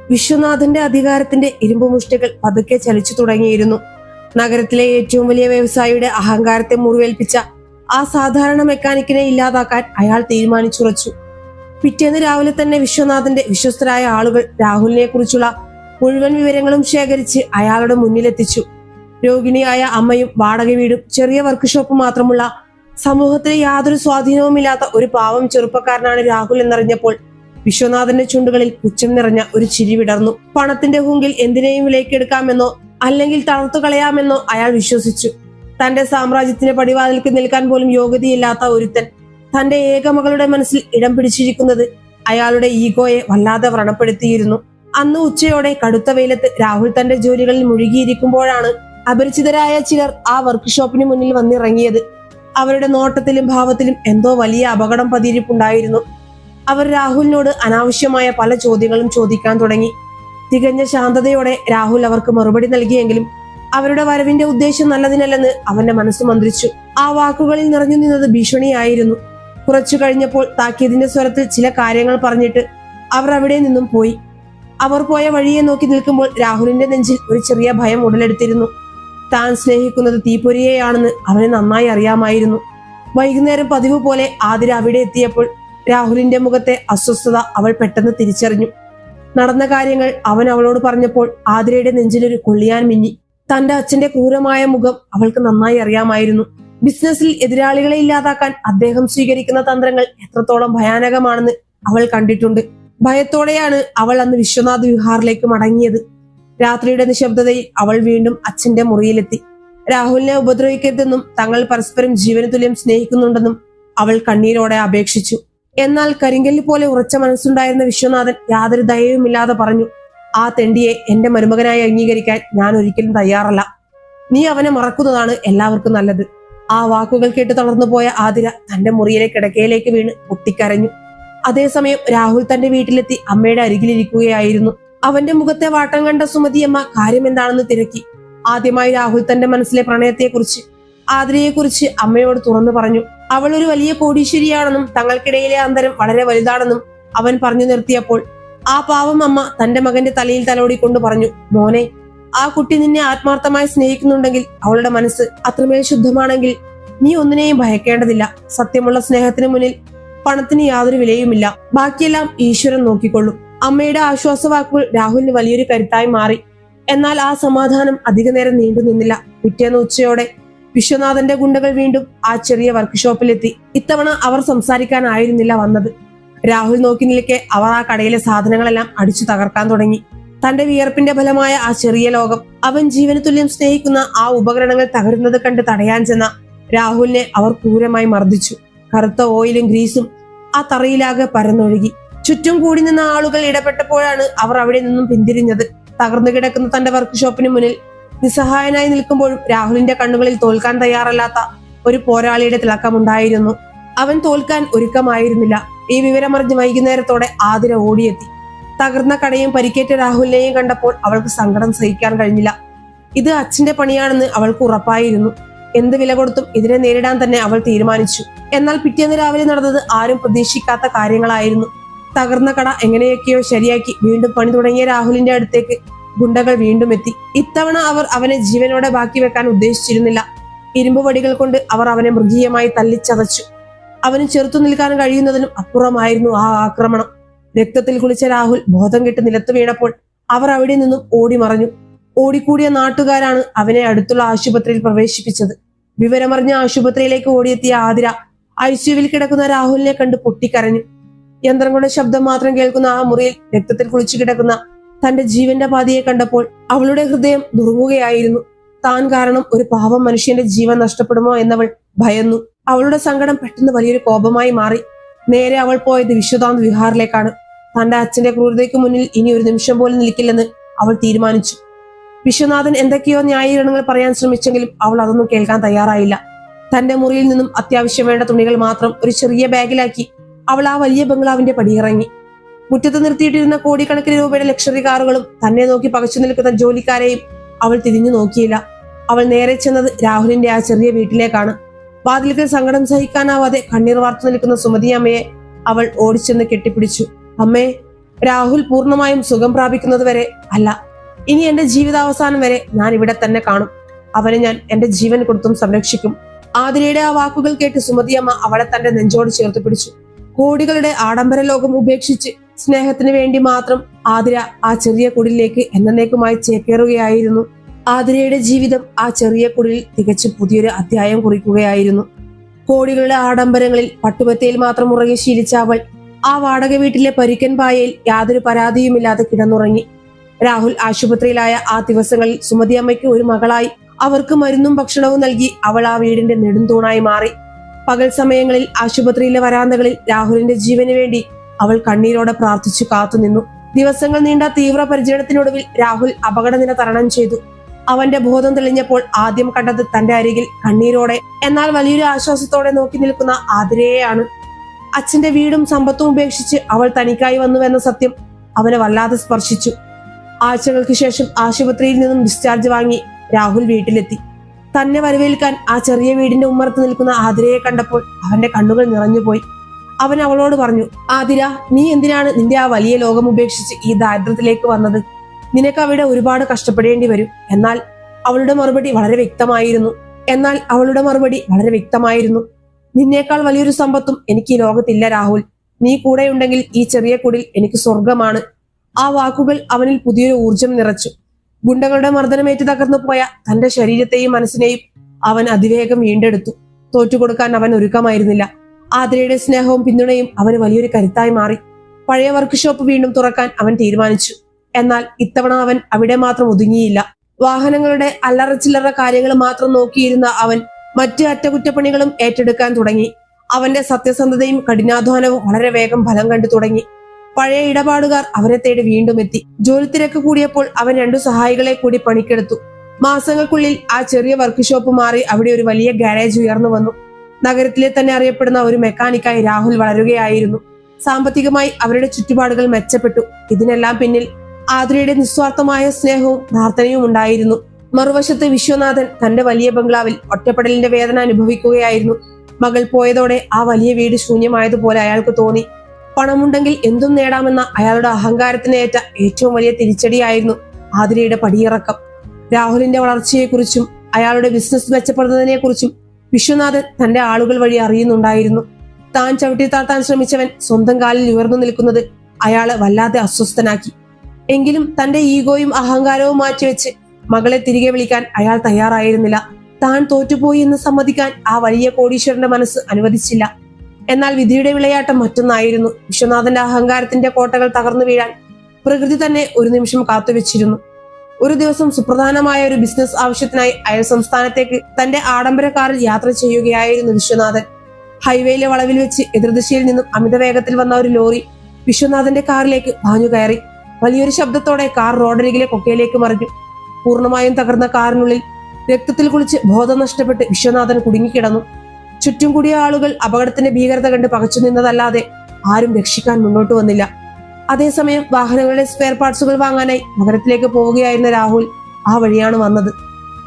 വിശ്വനാഥന്റെ അധികാരത്തിന്റെ ഇരുമ്പുമുഷ്ടികൾ പതുക്കെ ചലിച്ചു തുടങ്ങിയിരുന്നു. നഗരത്തിലെ ഏറ്റവും വലിയ വ്യവസായിയുടെ അഹങ്കാരത്തെ മുറിവേൽപ്പിച്ച ആ സാധാരണ മെക്കാനിക്കിനെ ഇല്ലാതാക്കാൻ അയാൾ തീരുമാനിച്ചുറച്ചു. പിറ്റേന്ന് രാവിലെ തന്നെ വിശ്വനാഥന്റെ വിശ്വസ്തരായ ആളുകൾ രാഹുലിനെ കുറിച്ചുള്ള മുഴുവൻ വിവരങ്ങളും ശേഖരിച്ച് അയാളുടെ മുന്നിലെത്തിച്ചു. രോഗിണിയായ അമ്മയും വാടക വീടും ചെറിയ വർക്ക്ഷോപ്പ് മാത്രമുള്ള സമൂഹത്തിൽ യാതൊരു സ്വാധീനവുമില്ലാത്ത ഒരു പാവം ചെറുപ്പക്കാരനാണ് രാഹുൽ എന്നറിഞ്ഞപ്പോൾ വിശ്വനാഥന്റെ ചുണ്ടുകളിൽ പുച്ഛം നിറഞ്ഞ ഒരു ചിരി വിടർന്നു. പണത്തിന്റെ ഹുങ്കിൽ എന്തിനേയും വിലക്കെടുക്കാമെന്നോ അല്ലെങ്കിൽ തളർത്തു കളയാമെന്നോ അയാൾ വിശ്വസിച്ചു. തന്റെ സാമ്രാജ്യത്തിന്റെ പടിവാതിൽക്ക് നിൽക്കാൻ പോലും യോഗ്യതയില്ലാത്ത ഒരുത്തൻ തന്റെ ഏക മകളുടെ മനസ്സിൽ ഇടം പിടിച്ചിരിക്കുന്നത് അയാളുടെ ഈഗോയെ വല്ലാതെ വ്രണപ്പെടുത്തിയിരുന്നു. അന്ന് ഉച്ചയോടെ കടുത്ത വെയിലത്ത് രാഹുൽ തന്റെ ജോലികളിൽ മുഴുകിയിരിക്കുമ്പോഴാണ് അപരിചിതരായ ചിലർ ആ വർക്ക്ഷോപ്പിന് മുന്നിൽ വന്നിറങ്ങിയത്. അവരുടെ നോട്ടത്തിലും ഭാവത്തിലും എന്തോ വലിയ അപകടം പതിയിരിപ്പുണ്ടായിരുന്നു. അവർ രാഹുലിനോട് അനാവശ്യമായ പല ചോദ്യങ്ങളും ചോദിക്കാൻ തുടങ്ങി. തികഞ്ഞ ശാന്തതയോടെ രാഹുൽ അവർക്ക് മറുപടി നൽകിയെങ്കിലും അവരുടെ വരവിന്റെ ഉദ്ദേശം നല്ലതിനല്ലെന്ന് അവന്റെ മനസ്സ് മന്ത്രിച്ചു. ആ വാക്കുകളിൽ നിറഞ്ഞു നിന്നത് ഭീഷണിയായിരുന്നു. കുറച്ചു കഴിഞ്ഞപ്പോൾ താക്കീതിന്റെ സ്വരത്തിൽ ചില കാര്യങ്ങൾ പറഞ്ഞിട്ട് അവർ അവിടെ നിന്നും പോയി. അവർ പോയ വഴിയെ നോക്കി നിൽക്കുമ്പോൾ രാഹുലിന്റെ നെഞ്ചിൽ ഒരു ചെറിയ ഭയം ഉടലെടുത്തിരുന്നു. താൻ സ്നേഹിക്കുന്നത് തീപ്പൊരിയെയാണെന്ന് അവന് നന്നായി അറിയാമായിരുന്നു. വൈകുന്നേരം പതിവ് പോലെ ആതിര അവിടെ എത്തിയപ്പോൾ രാഹുലിന്റെ മുഖത്തെ അസ്വസ്ഥത അവൾ പെട്ടെന്ന് തിരിച്ചറിഞ്ഞു. നടന്ന കാര്യങ്ങൾ അവൻ അവളോട് പറഞ്ഞപ്പോൾ ആതിരയുടെ നെഞ്ചിലൊരു കൊള്ളിയാൻ മിന്നി. തന്റെ അച്ഛന്റെ ക്രൂരമായ മുഖം അവൾക്ക് നന്നായി അറിയാമായിരുന്നു. ബിസിനസ്സിൽ എതിരാളികളെ ഇല്ലാതാക്കാൻ അദ്ദേഹം സ്വീകരിക്കുന്ന തന്ത്രങ്ങൾ എത്രത്തോളം ഭയാനകമാണെന്ന് അവൾ കണ്ടിട്ടുണ്ട്. ഭയത്തോടെയാണ് അവൾ അന്ന് വിശ്വനാഥ് വിഹാറിലേക്ക് മടങ്ങിയത്. രാത്രിയുടെ നിശബ്ദതയിൽ അവൾ വീണ്ടും അച്ഛന്റെ മുറിയിലെത്തി. രാഹുലിനെ ഉപദ്രവിക്കരുതെന്നും തങ്ങൾ പരസ്പരം ജീവന് തുല്യം സ്നേഹിക്കുന്നുണ്ടെന്നും അവൾ കണ്ണീരോടെ അപേക്ഷിച്ചു. എന്നാൽ കരിങ്കല്ല് പോലെ ഉറച്ച മനസ്സുണ്ടായിരുന്ന വിശ്വനാഥൻ യാതൊരു ദയവുമില്ലാതെ പറഞ്ഞു, ആ തെണ്ടിയെ എന്റെ മരുമകനായി അംഗീകരിക്കാൻ ഞാൻ ഒരിക്കലും തയ്യാറല്ല. നീ അവനെ മറക്കുന്നതാണ് എല്ലാവർക്കും നല്ലത്. ആ വാക്കുകൾ കേട്ട് തളർന്നു പോയ ആതിര തന്റെ മുറിയിലെ കിടക്കയിലേക്ക് വീണ് പൊട്ടിക്കരഞ്ഞു. അതേസമയം രാഹുൽ തന്റെ വീട്ടിലെത്തി അമ്മയുടെ അരികിലിരിക്കുകയായിരുന്നു. അവന്റെ മുഖത്തെ വാട്ടം കണ്ട സുമതിയമ്മ കാര്യം എന്താണെന്ന് തിരക്കി. ആദ്യമായി രാഹുൽ തന്റെ മനസ്സിലെ പ്രണയത്തെക്കുറിച്ച് ആതിരയെക്കുറിച്ച് അമ്മയോട് തുറന്നു പറഞ്ഞു. അവൾ ഒരു വലിയ കോടീശ്വരിയാണെന്നും തങ്ങൾക്കിടയിലെ അന്തരം വളരെ വലുതാണെന്നും അവൻ പറഞ്ഞു നിർത്തിയപ്പോൾ ആ പാവം അമ്മ തന്റെ മകന്റെ തലയിൽ തലോടിക്കൊണ്ട് പറഞ്ഞു, മോനെ, ആ കുട്ടി നിന്നെ ആത്മാർത്ഥമായി സ്നേഹിക്കുന്നുണ്ടെങ്കിൽ, അവളുടെ മനസ്സ് അത്രമേൽ ശുദ്ധമാണെങ്കിൽ നീ ഒന്നിനെയും ഭയക്കേണ്ടതില്ല. സത്യമുള്ള സ്നേഹത്തിന് മുന്നിൽ പണത്തിന് യാതൊരു വിലയുമില്ല. ബാക്കിയെല്ലാം ഈശ്വരൻ നോക്കിക്കൊള്ളും. അമ്മയുടെ ആശ്വാസവാക്കുകൾ രാഹുലിന് വലിയൊരു കരുത്തായി മാറി. എന്നാൽ ആ സമാധാനം അധിക നേരം നീണ്ടു നിന്നില്ല. പിറ്റേന്ന് ഉച്ചയോടെ വിശ്വനാഥന്റെ ഗുണ്ടകൾ വീണ്ടും ആ ചെറിയ വർക്ക്ഷോപ്പിലെത്തി. ഇത്തവണ അവർ സംസാരിക്കാനായിരുന്നില്ല വന്നത്. രാഹുൽ നോക്കി നിൽക്കെ അവർ ആ കടയിലെ സാധനങ്ങളെല്ലാം അടിച്ചു തകർക്കാൻ തുടങ്ങി. തന്റെ വിയർപ്പിന്റെ ഫലമായ ആ ചെറിയ ലോകം, അവൻ ജീവന് തുല്യം സ്നേഹിക്കുന്ന ആ ഉപകരണങ്ങൾ തകരുന്നത് കണ്ട് തടയാൻ ചെന്ന രാഹുലിനെ അവർ ക്രൂരമായി മർദ്ദിച്ചു. കറുത്ത ഓയിലും ഗ്രീസും ആ തറയിലാകെ പരന്നൊഴുകി. ചുറ്റും കൂടി നിന്ന ആളുകൾ ഇടപെട്ടപ്പോഴാണ് അവർ അവിടെ നിന്നും പിന്തിരിഞ്ഞത്. തകർന്നു കിടക്കുന്ന തന്റെ വർക്ക്ഷോപ്പിന് മുന്നിൽ നിസ്സഹായനായി നിൽക്കുമ്പോഴും രാഹുലിന്റെ കണ്ണുകളിൽ തോൽക്കാൻ തയ്യാറല്ലാത്ത ഒരു പോരാളിയുടെ തിളക്കമുണ്ടായിരുന്നു. അവൻ തോൽക്കാൻ ഒരുക്കമായിരുന്നില്ല. ഈ വിവരമറിഞ്ഞ് വൈകുന്നേരത്തോടെ ആതിര ഓടിയെത്തി. തകർന്ന കടയും പരിക്കേറ്റ രാഹുലിനെയും കണ്ടപ്പോൾ അവൾക്ക് സങ്കടം സഹിക്കാൻ കഴിഞ്ഞില്ല. ഇത് അച്ഛന്റെ പണിയാണെന്ന് അവൾക്ക് ഉറപ്പായിരുന്നു. എന്ത് വില കൊടുത്തും ഇതിനെ നേരിടാൻ തന്നെ അവൾ തീരുമാനിച്ചു. എന്നാൽ പിറ്റേന്ന് രാവിലെ നടന്നത് ആരും പ്രതീക്ഷിക്കാത്ത കാര്യങ്ങളായിരുന്നു. തകർന്ന കട എങ്ങനെയൊക്കെയോ ശരിയാക്കി വീണ്ടും പണി തുടങ്ങിയ രാഹുലിന്റെ അടുത്തേക്ക് ഗുണ്ടകൾ വീണ്ടും എത്തി. ഇത്തവണ അവർ അവനെ ജീവനോടെ ബാക്കി വെക്കാൻ ഉദ്ദേശിച്ചിരുന്നില്ല. ഇരുമ്പ് വടികൾ കൊണ്ട് അവർ അവനെ മൃഗീയമായി തല്ലിച്ചതച്ചു. അവന് ചെറുത്തു നിൽക്കാൻ കഴിയുന്നതിനും അപ്പുറമായിരുന്നു ആ ആക്രമണം. രക്തത്തിൽ കുളിച്ച രാഹുൽ ബോധം കെട്ട് നിലത്ത് വീണപ്പോൾ അവർ അവിടെ നിന്നും ഓടി മറഞ്ഞു. ഓടിക്കൂടിയ നാട്ടുകാരാണ് അവനെ അടുത്തുള്ള ആശുപത്രിയിൽ പ്രവേശിപ്പിച്ചത്. വിവരമറിഞ്ഞ ആശുപത്രിയിലേക്ക് ഓടിയെത്തിയ ആതിര ഐസിയുവിൽ കിടക്കുന്ന രാഹുലിനെ കണ്ട് പൊട്ടിക്കരഞ്ഞു. യന്ത്രങ്ങളുടെ ശബ്ദം മാത്രം കേൾക്കുന്ന ആ മുറിയിൽ രക്തത്തിൽ കുളിച്ചു കിടക്കുന്ന തന്റെ ജീവന്റെ പാതിയെ കണ്ടപ്പോൾ അവളുടെ ഹൃദയം നുറുങ്ങുകയായിരുന്നു. താൻ കാരണം ഒരു പാവം മനുഷ്യന്റെ ജീവൻ നഷ്ടപ്പെടുമോ എന്നവൾ ഭയന്നു. അവളുടെ സങ്കടം പെട്ടെന്ന് വലിയൊരു കോപമായി മാറി. നേരെ അവൾ പോയത് വിശ്വനാഥ് വിഹാറിലേക്കാണ്. തന്റെ അച്ഛന്റെ ക്രൂരതയ്ക്ക് മുന്നിൽ ഇനി ഒരു നിമിഷം പോലും നിൽക്കില്ലെന്ന് അവൾ തീരുമാനിച്ചു. വിശ്വനാഥൻ എന്തൊക്കെയോ ന്യായീകരണങ്ങൾ പറയാൻ ശ്രമിച്ചെങ്കിലും അവൾ അതൊന്നും കേൾക്കാൻ തയ്യാറായില്ല. തന്റെ മുറിയിൽ നിന്നും അത്യാവശ്യം വേണ്ട തുണികൾ മാത്രം ഒരു ചെറിയ ബാഗിലാക്കി അവൾ ആ വലിയ ബംഗ്ലാവിന്റെ പടിയിറങ്ങി. മുറ്റത്ത് നിർത്തിയിട്ടിരുന്ന കോടിക്കണക്കിന് രൂപയുടെ ലക്ഷറി കാറുകളും തന്നെ നോക്കി പകച്ചു നിൽക്കുന്ന ജോലിക്കാരെയും അവൾ തിരിഞ്ഞു നോക്കിയില്ല. അവൾ നേരെ ചെന്നത് രാഹുലിന്റെ ആ ചെറിയ വീട്ടിലേക്കാണ്. വാതിലിൽ സങ്കടം സഹിക്കാനാവാതെ കണ്ണീർ വാർത്തു നിൽക്കുന്ന സുമതി അമ്മയെ അവൾ ഓടിച്ചെന്ന് കെട്ടിപ്പിടിച്ചു. അമ്മേ, രാഹുൽ പൂർണ്ണമായും സുഖം പ്രാപിക്കുന്നത് വരെ, അല്ല, ഇനി എന്റെ ജീവിതാവസാനം വരെ ഞാൻ ഇവിടെ തന്നെ കാണും. അവനെ ഞാൻ എന്റെ ജീവൻ കൊടുത്തും സംരക്ഷിക്കും. ആതിരയുടെ ആ വാക്കുകൾ കേട്ട് സുമതി അമ്മ അവളെ തന്റെ നെഞ്ചോട് ചേർത്ത് പിടിച്ചു. കോടികളുടെ ആഡംബര ലോകം ഉപേക്ഷിച്ച് സ്നേഹത്തിന് വേണ്ടി മാത്രം ആതിര ആ ചെറിയ കുടിലേക്ക് എന്നേക്കുമായി ചേക്കേറുകയായിരുന്നു. ആതിരയുടെ ജീവിതം ആ ചെറിയ കുടിലിൽ തികച്ചും പുതിയൊരു അധ്യായം കുറിക്കുകയായിരുന്നു. കോടികളുടെ ആഡംബരങ്ങളിൽ പട്ടുമെത്തയിൽ മാത്രം ഉറങ്ങി ശീലിച്ച അവൾ ആ വാടക വീട്ടിലെ പരിക്കൻ പായയിൽ യാതൊരു പരാതിയുമില്ലാതെ കിടന്നുറങ്ങി. രാഹുൽ ആശുപത്രിയിലായ ആ ദിവസങ്ങളിൽ സുമതി അമ്മയ്ക്ക് ഒരു മകളായി അവർക്ക് മരുന്നും ഭക്ഷണവും നൽകി അവൾ ആ വീടിന്റെ നെടുംതൂണായി മാറി. പകൽ സമയങ്ങളിൽ ആശുപത്രിയിലെ വരാന്തകളിൽ രാഹുലിന്റെ ജീവന് വേണ്ടി അവൾ കണ്ണീരോടെ പ്രാർത്ഥിച്ചു കാത്തുനിന്നു. ദിവസങ്ങൾ നീണ്ട തീവ്ര പരിചരണത്തിനൊടുവിൽ രാഹുൽ അപകടനില തരണം ചെയ്തു. അവന്റെ ബോധം തെളിഞ്ഞപ്പോൾ ആദ്യം കണ്ടത് തന്റെ അരികിൽ കണ്ണീരോടെ എന്നാൽ വലിയൊരു ആശ്വാസത്തോടെ നോക്കി നിൽക്കുന്ന ആതിരയെയാണ്. അച്ഛന്റെ വീടും സമ്പത്തും ഉപേക്ഷിച്ച് അവൾ തനിക്കായി വന്നുവെന്ന സത്യം അവനെ വല്ലാതെ സ്പർശിച്ചു. ആഴ്ചകൾക്ക് ശേഷം ആശുപത്രിയിൽ നിന്നും ഡിസ്ചാർജ് വാങ്ങി രാഹുൽ വീട്ടിലെത്തി. തന്നെ വരവേൽക്കാൻ ആ ചെറിയ വീടിന്റെ ഉമ്മറത്ത് നിൽക്കുന്ന ആതിരയെ കണ്ടപ്പോൾ അവന്റെ കണ്ണുകൾ നിറഞ്ഞുപോയി. അവൻ അവളോട് പറഞ്ഞു, ആതിര, നീ എന്തിനാണ് നിന്റെ ആ വലിയ ലോകം ഉപേക്ഷിച്ച് ഈ ദാരിദ്ര്യത്തിലേക്ക് വന്നത്? നിനക്ക് അവിടെ ഒരുപാട് കഷ്ടപ്പെടേണ്ടി വരും. എന്നാൽ അവളുടെ മറുപടി വളരെ വ്യക്തമായിരുന്നു. നിന്നേക്കാൾ വലിയൊരു സമ്പത്തും എനിക്ക് ഈ ലോകത്തില്ല രാഹുൽ. നീ കൂടെയുണ്ടെങ്കിൽ ഈ ചെറിയ കുടിൽ എനിക്ക് സ്വർഗമാണ്. ആ വാക്കുകൾ അവനിൽ പുതിയൊരു ഊർജം നിറച്ചു. ഗുണ്ടകളുടെ മർദ്ദനമേറ്റ് തകർന്നു പോയ തന്റെ ശരീരത്തെയും മനസ്സിനെയും അവൻ അതിവേഗം വീണ്ടെടുത്തു. തോറ്റുകൊടുക്കാൻ അവൻ ഒരുക്കമായിരുന്നില്ല. ആതിരയുടെ സ്നേഹവും പിന്തുണയും അവന് വലിയൊരു കരുത്തായി മാറി. പഴയ വർക്ക്ഷോപ്പ് വീണ്ടും തുറക്കാൻ അവൻ തീരുമാനിച്ചു. എന്നാൽ ഇത്തവണ അവൻ അവിടെ മാത്രം ഒതുങ്ങിയില്ല. വാഹനങ്ങളുടെ അല്ലറ ചില്ലറ കാര്യങ്ങൾ മാത്രം നോക്കിയിരുന്ന അവൻ മറ്റ് അറ്റകുറ്റപ്പണികളും ഏറ്റെടുക്കാൻ തുടങ്ങി. അവന്റെ സത്യസന്ധതയും കഠിനാധ്വാനവും വളരെ വേഗം ഫലം കണ്ടു തുടങ്ങി. പഴയ ഇടപാടുകാർ അവനെ തേടി വീണ്ടും എത്തി. ജോലി തിരക്ക് കൂടിയപ്പോൾ അവൻ 2 സഹായികളെ കൂടി പണിക്കെടുത്തു. മാസങ്ങൾക്കുള്ളിൽ ആ ചെറിയ വർക്ക്ഷോപ്പ് മാറി അവിടെ ഒരു വലിയ ഗാരേജ് ഉയർന്നു വന്നു. നഗരത്തിലെ തന്നെ അറിയപ്പെടുന്ന ഒരു മെക്കാനിക്കായി രാഹുൽ വളരുകയായിരുന്നു. സാമ്പത്തികമായി അവരുടെ ചുറ്റുപാടുകൾ മെച്ചപ്പെട്ടു. ഇതിനെല്ലാം പിന്നിൽ ആതിരയുടെ നിസ്വാർത്ഥമായ സ്നേഹവും പ്രാർത്ഥനയും ഉണ്ടായിരുന്നു. മറുവശത്ത് വിശ്വനാഥൻ തന്റെ വലിയ ബംഗ്ലാവിൽ ഒറ്റപ്പെടലിന്റെ വേദന അനുഭവിക്കുകയായിരുന്നു. മകൾ പോയതോടെ ആ വലിയ വീട് ശൂന്യമായതുപോലെ അയാൾക്ക് തോന്നി. പണമുണ്ടെങ്കിൽ എന്തും നേടാമെന്ന അയാളുടെ അഹങ്കാരത്തിന് ഏറ്റ ഏറ്റവും വലിയ തിരിച്ചടിയായിരുന്നു ആതിരയുടെ പടിയിറക്കം. രാഹുലിന്റെ വളർച്ചയെക്കുറിച്ചും അയാളുടെ ബിസിനസ് മെച്ചപ്പെടുന്നതിനെക്കുറിച്ചും വിശ്വനാഥൻ തന്റെ ആളുകൾ വഴി അറിയുന്നുണ്ടായിരുന്നു. താൻ ചവിട്ടിത്താത്താൻ ശ്രമിച്ചവൻ സ്വന്തം കാലിൽ ഉയർന്നു നിൽക്കുന്നത് അയാളെ വല്ലാതെ അസ്വസ്ഥനാക്കി. എങ്കിലും തന്റെ ഈഗോയും അഹങ്കാരവും മാറ്റിവെച്ച് മകളെ തിരികെ വിളിക്കാൻ അയാൾ തയ്യാറായിരുന്നില്ല. താൻ തോറ്റുപോയി എന്ന് സമ്മതിക്കാൻ ആ വലിയ കോടീശ്വരന്റെ മനസ്സ് അനുവദിച്ചില്ല. എന്നാൽ വിധിയുടെ വിളയാട്ടം മറ്റൊന്നായിരുന്നു. വിശ്വനാഥന്റെ അഹങ്കാരത്തിന്റെ കോട്ടകൾ തകർന്നു വീഴാൻ പ്രകൃതി തന്നെ ഒരു നിമിഷം കാത്തുവെച്ചിരുന്നു. ഒരു ദിവസം സുപ്രധാനമായ ഒരു ബിസിനസ് ആവശ്യത്തിനായി അയൽ സംസ്ഥാനത്തേക്ക് തന്റെ ആഡംബര കാറിൽ യാത്ര ചെയ്യുകയായിരുന്നു വിശ്വനാഥൻ. ഹൈവേയിലെ വളവിൽ വെച്ച് എതിർദിശയിൽ നിന്നും അമിത വേഗത്തിൽ വന്ന ഒരു ലോറി വിശ്വനാഥന്റെ കാറിലേക്ക് പാഞ്ഞു കയറി. വലിയൊരു ശബ്ദത്തോടെ കാർ റോഡരികിലെ കൊക്കയിലേക്ക് മറിഞ്ഞു. പൂർണ്ണമായും തകർന്ന കാറിനുള്ളിൽ രക്തത്തിൽ കുളിച്ച് ബോധം നഷ്ടപ്പെട്ട് വിശ്വനാഥൻ കുടുങ്ങിക്കിടന്നു. ചുറ്റും കൂടിയ ആളുകൾ അപകടത്തിന്റെ ഭീകരത കണ്ട് പകച്ചു നിന്നതല്ലാതെ ആരും രക്ഷിക്കാൻ മുന്നോട്ട് വന്നില്ല. അതേസമയം വാഹനങ്ങളുടെ സ്പെയർ പാർട്സുകൾ വാങ്ങാനായി നഗരത്തിലേക്ക് പോവുകയായിരുന്ന രാഹുൽ ആ വഴിയാണ് വന്നത്.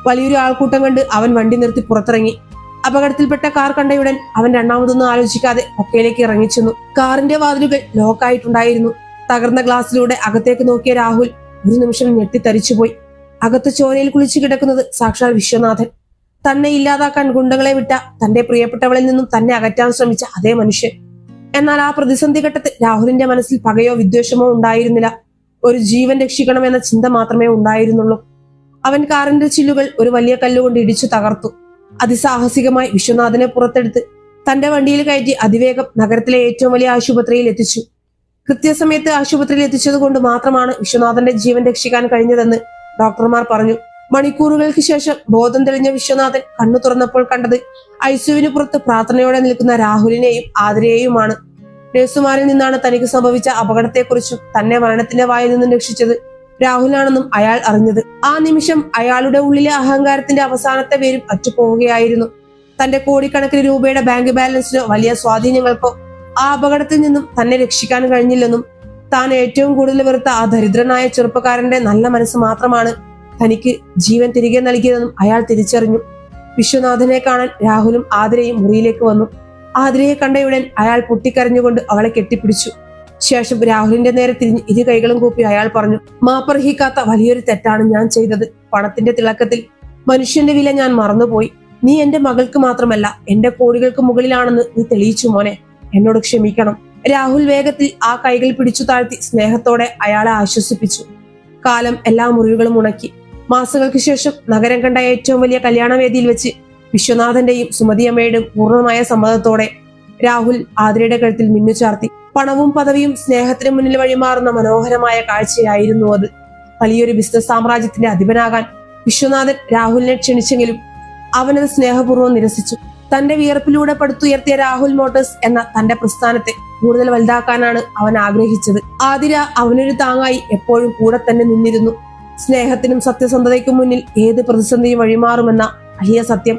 വലിയൊരു ആൾക്കൂട്ടം കണ്ട് അവൻ വണ്ടി നിർത്തി പുറത്തിറങ്ങി. അപകടത്തിൽപ്പെട്ട കാർ കണ്ടയുടൻ അവൻ രണ്ടാമതൊന്നും ആലോചിക്കാതെ കൊക്കയിലേക്ക് ഇറങ്ങിച്ചെന്നു. കാറിന്റെ വാതിലുകൾ ലോക്കായിട്ടുണ്ടായിരുന്നു. തകർന്ന ഗ്ലാസ്സിലൂടെ അകത്തേക്ക് നോക്കിയ രാഹുൽ ഒരു നിമിഷം ഞെട്ടിത്തരിച്ചുപോയി. അകത്ത് ചോരയിൽ കുളിച്ചു കിടക്കുന്നത് സാക്ഷാൽ വിശ്വനാഥൻ. തന്നെ ഇല്ലാതാക്കാൻ ഗുണ്ടകളെ വിട്ട തന്റെ പ്രിയപ്പെട്ടവളിൽ നിന്നും തന്നെ അകറ്റാൻ ശ്രമിച്ച അതേ മനുഷ്യൻ. എന്നാൽ ആ പ്രതിസന്ധി ഘട്ടത്തിൽ രാഹുലിന്റെ മനസ്സിൽ പകയോ വിദ്വേഷമോ ഉണ്ടായിരുന്നില്ല. ഒരു ജീവൻ രക്ഷിക്കണമെന്ന ചിന്ത മാത്രമേ ഉണ്ടായിരുന്നുള്ളൂ. അവൻ കാറിന്റെ ചില്ലുകൾ ഒരു വലിയ കല്ലുകൊണ്ട് ഇടിച്ചു തകർത്തു. അതിസാഹസികമായി വിശ്വനാഥനെ പുറത്തെടുത്ത് തന്റെ വണ്ടിയിൽ കയറ്റി അതിവേഗം നഗരത്തിലെ ഏറ്റവും വലിയ ആശുപത്രിയിൽ എത്തിച്ചു. കൃത്യസമയത്ത് ആശുപത്രിയിൽ എത്തിച്ചത് കൊണ്ട് മാത്രമാണ് വിശ്വനാഥന്റെ ജീവൻ രക്ഷിക്കാൻ കഴിഞ്ഞതെന്ന് ഡോക്ടർമാർ പറഞ്ഞു. മണിക്കൂറുകൾക്ക് ശേഷം ബോധം തെളിഞ്ഞ വിശ്വനാഥൻ കണ്ണു തുറന്നപ്പോൾ കണ്ടത് ഐസിയുവിന് പുറത്ത് പ്രാർത്ഥനയോടെ നിൽക്കുന്ന രാഹുലിനെയും ആതിരയെയുമാണ്. നഴ്സുമാരിൽ നിന്നാണ് തനിക്ക് സംഭവിച്ച അപകടത്തെക്കുറിച്ചും തന്നെ മരണത്തിന്റെ വായിൽ നിന്നും രക്ഷിച്ചത് രാഹുലാണെന്നും അയാൾ അറിഞ്ഞത്. ആ നിമിഷം അയാളുടെ ഉള്ളിലെ അഹങ്കാരത്തിന്റെ അവസാനത്തെ പേരും അറ്റുപോവുകയായിരുന്നു. തന്റെ കോടിക്കണക്കിന് രൂപയുടെ ബാങ്ക് ബാലൻസിനോ വലിയ സ്വാധീനങ്ങൾക്കോ ആ അപകടത്തിൽ നിന്നും തന്നെ രക്ഷിക്കാൻ കഴിഞ്ഞില്ലെന്നും താൻ ഏറ്റവും കൂടുതൽ വെറുത്ത ആ ദരിദ്രനായ ചെറുപ്പക്കാരന്റെ നല്ല മനസ്സ് മാത്രമാണ് തനിക്ക് ജീവൻ തിരികെ നൽകിയതെന്നും അയാൾ തിരിച്ചറിഞ്ഞു. വിശ്വനാഥനെ കാണാൻ രാഹുലും ആതിരയും മുറിയിലേക്ക് വന്നു. ആതിരയെ കണ്ടയുടൻ അയാൾ പൊട്ടിക്കരഞ്ഞുകൊണ്ട് അവളെ കെട്ടിപ്പിടിച്ചു. ശേഷം രാഹുലിന്റെ നേരെ തിരിഞ്ഞ് ഇരു കൈകളും കൂപ്പി അയാൾ പറഞ്ഞു, മാപ്പർഹിക്കാത്ത വലിയൊരു തെറ്റാണ് ഞാൻ ചെയ്തത്. പണത്തിന്റെ തിളക്കത്തിൽ മനുഷ്യന്റെ വില ഞാൻ മറന്നുപോയി. നീ എന്റെ മകൾക്ക് മാത്രമല്ല എന്റെ കോടികൾക്ക് മുകളിലാണെന്ന് നീ തെളിയിച്ചു മോനെ. എന്നോട് ക്ഷമിക്കണം. രാഹുൽ വേഗത്തിൽ ആ കൈകൾ പിടിച്ചു താഴ്ത്തി സ്നേഹത്തോടെ അയാളെ ആശ്വസിപ്പിച്ചു. കാലം എല്ലാ മുറിവുകളും ഉണക്കി. മാസങ്ങൾക്ക് ശേഷം നഗരം കണ്ട ഏറ്റവും വലിയ കല്യാണവേദിയിൽ വെച്ച് വിശ്വനാഥന്റെയും സുമതിയമ്മയുടെയും പൂർണ്ണമായ സമ്മതത്തോടെ രാഹുൽ ആതിരയുടെ കഴുത്തിൽ മിന്നുചാർത്തി. പണവും പദവിയും സ്നേഹത്തിന് മുന്നിൽ വഴിമാറുന്ന മനോഹരമായ കാഴ്ചയായിരുന്നു അത്. വലിയൊരു ബിസിനസ് സാമ്രാജ്യത്തിന്റെ അധിപനാകാൻ വിശ്വനാഥൻ രാഹുലിനെ ക്ഷണിച്ചെങ്കിലും അവനത് സ്നേഹപൂർവ്വം നിരസിച്ചു. തന്റെ വിയർപ്പിലൂടെ പടുത്തുയർത്തിയ രാഹുൽ മോട്ടോഴ്സ് എന്ന തന്റെ പ്രസ്ഥാനത്തെ കൂടുതൽ വലുതാക്കാനാണ് അവൻ ആഗ്രഹിച്ചത്. ആതിര അവനൊരു താങ്ങായി എപ്പോഴും കൂടെ തന്നെ നിന്നിരുന്നു. സ്നേഹത്തിനും സത്യസന്ധതയ്ക്കും മുന്നിൽ ഏത് പ്രതിസന്ധിയും വഴിമാറുമെന്ന വലിയ സത്യം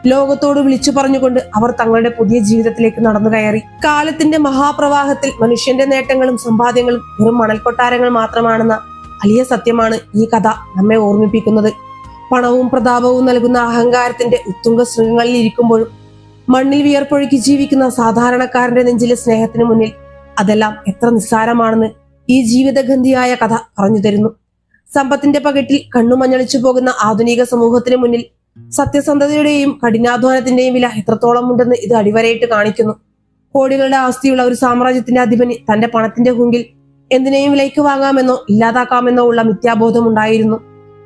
ലോകത്തോട് വിളിച്ചു പറഞ്ഞുകൊണ്ട് അവർ തങ്ങളുടെ പുതിയ ജീവിതത്തിലേക്ക് നടന്നു കയറി. കാലത്തിന്റെ മഹാപ്രവാഹത്തിൽ മനുഷ്യന്റെ നേട്ടങ്ങളും സമ്പാദ്യങ്ങളും വെറും മണൽക്കൊട്ടാരങ്ങൾ മാത്രമാണെന്ന വലിയ സത്യമാണ് ഈ കഥ നമ്മെ ഓർമ്മിപ്പിക്കുന്നത്. പണവും പ്രതാപവും നൽകുന്ന അഹങ്കാരത്തിന്റെ ഉത്തുംഗ ശൃംഗങ്ങളിൽ ഇരിക്കുമ്പോഴും മണ്ണിൽ വിയർപ്പൊഴുക്കി ജീവിക്കുന്ന സാധാരണക്കാരന്റെ നെഞ്ചിലെ സ്നേഹത്തിന് മുന്നിൽ അതെല്ലാം എത്ര നിസ്സാരമാണെന്ന് ഈ ജീവിതഗന്ധിയായ കഥ പറഞ്ഞു തരുന്നു. സമ്പത്തിന്റെ പകിട്ടിൽ കണ്ണുമഞ്ഞളിച്ചു പോകുന്ന ആധുനിക സമൂഹത്തിന് മുന്നിൽ സത്യസന്ധതയുടെയും കഠിനാധ്വാനത്തിന്റെയും വില എത്രത്തോളം ഉണ്ടെന്ന് ഇത് അടിവരയിട്ട് കാണിക്കുന്നു. കോടികളുടെ ആസ്തിയുള്ള ഒരു സാമ്രാജ്യത്തിന്റെ അധിപന് തന്റെ പണത്തിന്റെ ഹുങ്കിൽ എന്തിനേയും വിലയ്ക്ക് വാങ്ങാമെന്നോ ഇല്ലാതാക്കാമെന്നോ ഉള്ള മിഥ്യാബോധം ഉണ്ടായിരുന്നു.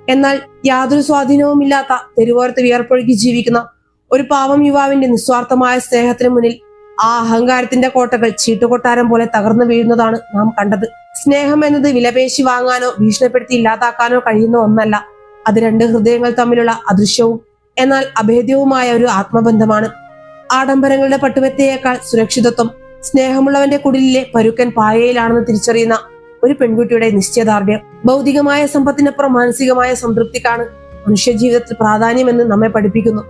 എന്നാൽ യാതൊരു സ്വാധീനവുമില്ലാത്ത തെരുവോരത്ത് വിയർപ്പൊഴുക്കി ജീവിക്കുന്ന ഒരു പാവം യുവാവിന്റെ നിസ്വാർത്ഥമായ സ്നേഹത്തിന് മുന്നിൽ ആ അഹങ്കാരത്തിന്റെ കോട്ടകൾ ചീട്ടുകൊട്ടാരം പോലെ തകർന്നു വീഴുന്നതാണ് നാം കണ്ടത്. സ്നേഹം എന്നത് വിലപേശി വാങ്ങാനോ ഭീഷണിപ്പെടുത്തി ഇല്ലാതാക്കാനോ കഴിയുന്ന ഒന്നല്ല. അത് രണ്ട് ഹൃദയങ്ങൾ തമ്മിലുള്ള അദൃശ്യവും എന്നാൽ അഭേദ്യവുമായ ഒരു ആത്മബന്ധമാണ്. ആഡംബരങ്ങളുടെ പട്ടുമെത്തയേക്കാൾ സുരക്ഷിതത്വം സ്നേഹമുള്ളവന്റെ കുടിലിലെ പരുക്കൻ പായയിലാണെന്ന് തിരിച്ചറിയുന്ന ഒരു പെൺകുട്ടിയുടെ നിശ്ചയദാർഢ്യം. ഭൗതികമായ സമ്പത്തിനപ്പുറം മാനസികമായ സംതൃപ്തിക്കാണ് മനുഷ്യ ജീവിതത്തിൽ പ്രാധാന്യമെന്ന് നമ്മെ പഠിപ്പിക്കുന്നു.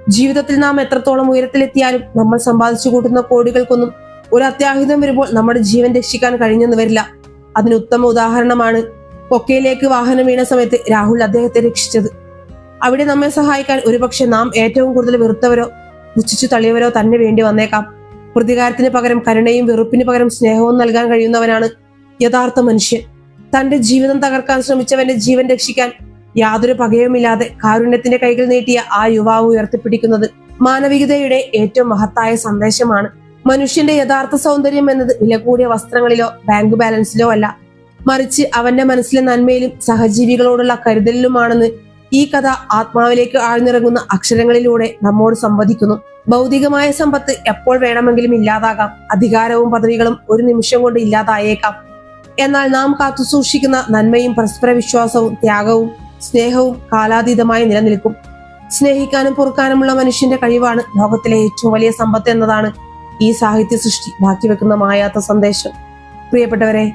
ജീവിതത്തിൽ നാം എത്രത്തോളം ഉയരത്തിലെത്തിയാലും നമ്മൾ സമ്പാദിച്ചു കൂട്ടുന്ന കോടികൾക്കൊന്നും ഒരു അത്യാഹിതം വരുമ്പോൾ നമ്മുടെ ജീവൻ രക്ഷിക്കാൻ കഴിഞ്ഞെന്ന് വരില്ല. അതിന് ഉത്തമ ഉദാഹരണമാണ് കൊക്കയിലേക്ക് വാഹനം വീണ സമയത്ത് രാഹുൽ അദ്ദേഹത്തെ രക്ഷിച്ചത്. അവിടെ നമ്മെ സഹായിക്കാൻ ഒരുപക്ഷെ നാം ഏറ്റവും കൂടുതൽ വെറുത്തവരോ പുച്ഛിച്ചു തള്ളിയവരോ തന്നെ വേണ്ടി വന്നേക്കാം. പ്രതികാരത്തിന് പകരം കരുണയും വെറുപ്പിന് പകരം സ്നേഹവും നൽകാൻ കഴിയുന്നവനാണ് യഥാർത്ഥ മനുഷ്യൻ. തന്റെ ജീവിതം തകർക്കാൻ ശ്രമിച്ചവന്റെ ജീവൻ രക്ഷിക്കാൻ യാതൊരു പകയുമില്ലാതെ കാരുണ്യത്തിന്റെ കൈകൾ നീട്ടിയ ആ യുവാവ് ഉയർത്തിപ്പിടിക്കുന്നത് മാനവികതയുടെ ഏറ്റവും മഹത്തായ സന്ദേശമാണ്. മനുഷ്യന്റെ യഥാർത്ഥ സൗന്ദര്യം എന്നത് വില കൂടിയ വസ്ത്രങ്ങളിലോ ബാങ്ക് ബാലൻസിലോ അല്ല, മറിച്ച് അവന്റെ മനസ്സിലെ നന്മയിലും സഹജീവികളോടുള്ള കരുതലിലുമാണെന്ന് ഈ കഥ ആത്മാവിലേക്ക് ആഴ്ന്നിറങ്ങുന്ന അക്ഷരങ്ങളിലൂടെ നമ്മോട് സംവദിക്കുന്നു. ഭൗതികമായ സമ്പത്ത് എപ്പോൾ വേണമെങ്കിലും ഇല്ലാതാകാം, അധികാരവും പദവികളും ഒരു നിമിഷം കൊണ്ട് ഇല്ലാതായേക്കാം. എന്നാൽ നാം കാത്തുസൂക്ഷിക്കുന്ന നന്മയും പരസ്പര വിശ്വാസവും ത്യാഗവും സ്നേഹവും കാലാതീതമായി നിലനിൽക്കും. സ്നേഹിക്കാനും പൊറുക്കാനുമുള്ള മനുഷ്യന്റെ കഴിവാണ് ലോകത്തിലെ ഏറ്റവും വലിയ സമ്പത്ത് എന്നതാണ് ഈ സാഹിത്യ സൃഷ്ടി ബാക്കി വെക്കുന്ന മായാത്ത സന്ദേശം. പ്രിയപ്പെട്ടവരെ,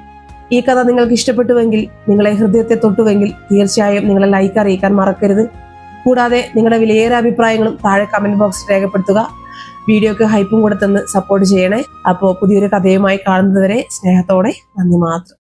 ഈ കഥ നിങ്ങൾക്ക് ഇഷ്ടപ്പെട്ടുവെങ്കിൽ, നിങ്ങളെ ഹൃദയത്തെ തൊട്ടുവെങ്കിൽ തീർച്ചയായും നിങ്ങളെ ലൈക്ക് അറിയിക്കാൻ മറക്കരുത്. കൂടാതെ നിങ്ങളുടെ വിലയേറെ അഭിപ്രായങ്ങളും താഴെ കമന്റ് ബോക്സിൽ രേഖപ്പെടുത്തുക. വീഡിയോക്ക് ഹൈപ്പും കൂടെ തന്ന് സപ്പോർട്ട് ചെയ്യണേ. അപ്പോൾ പുതിയൊരു കഥയുമായി കാണുന്നതുവരെ സ്നേഹത്തോടെ നന്ദി മാത്രം.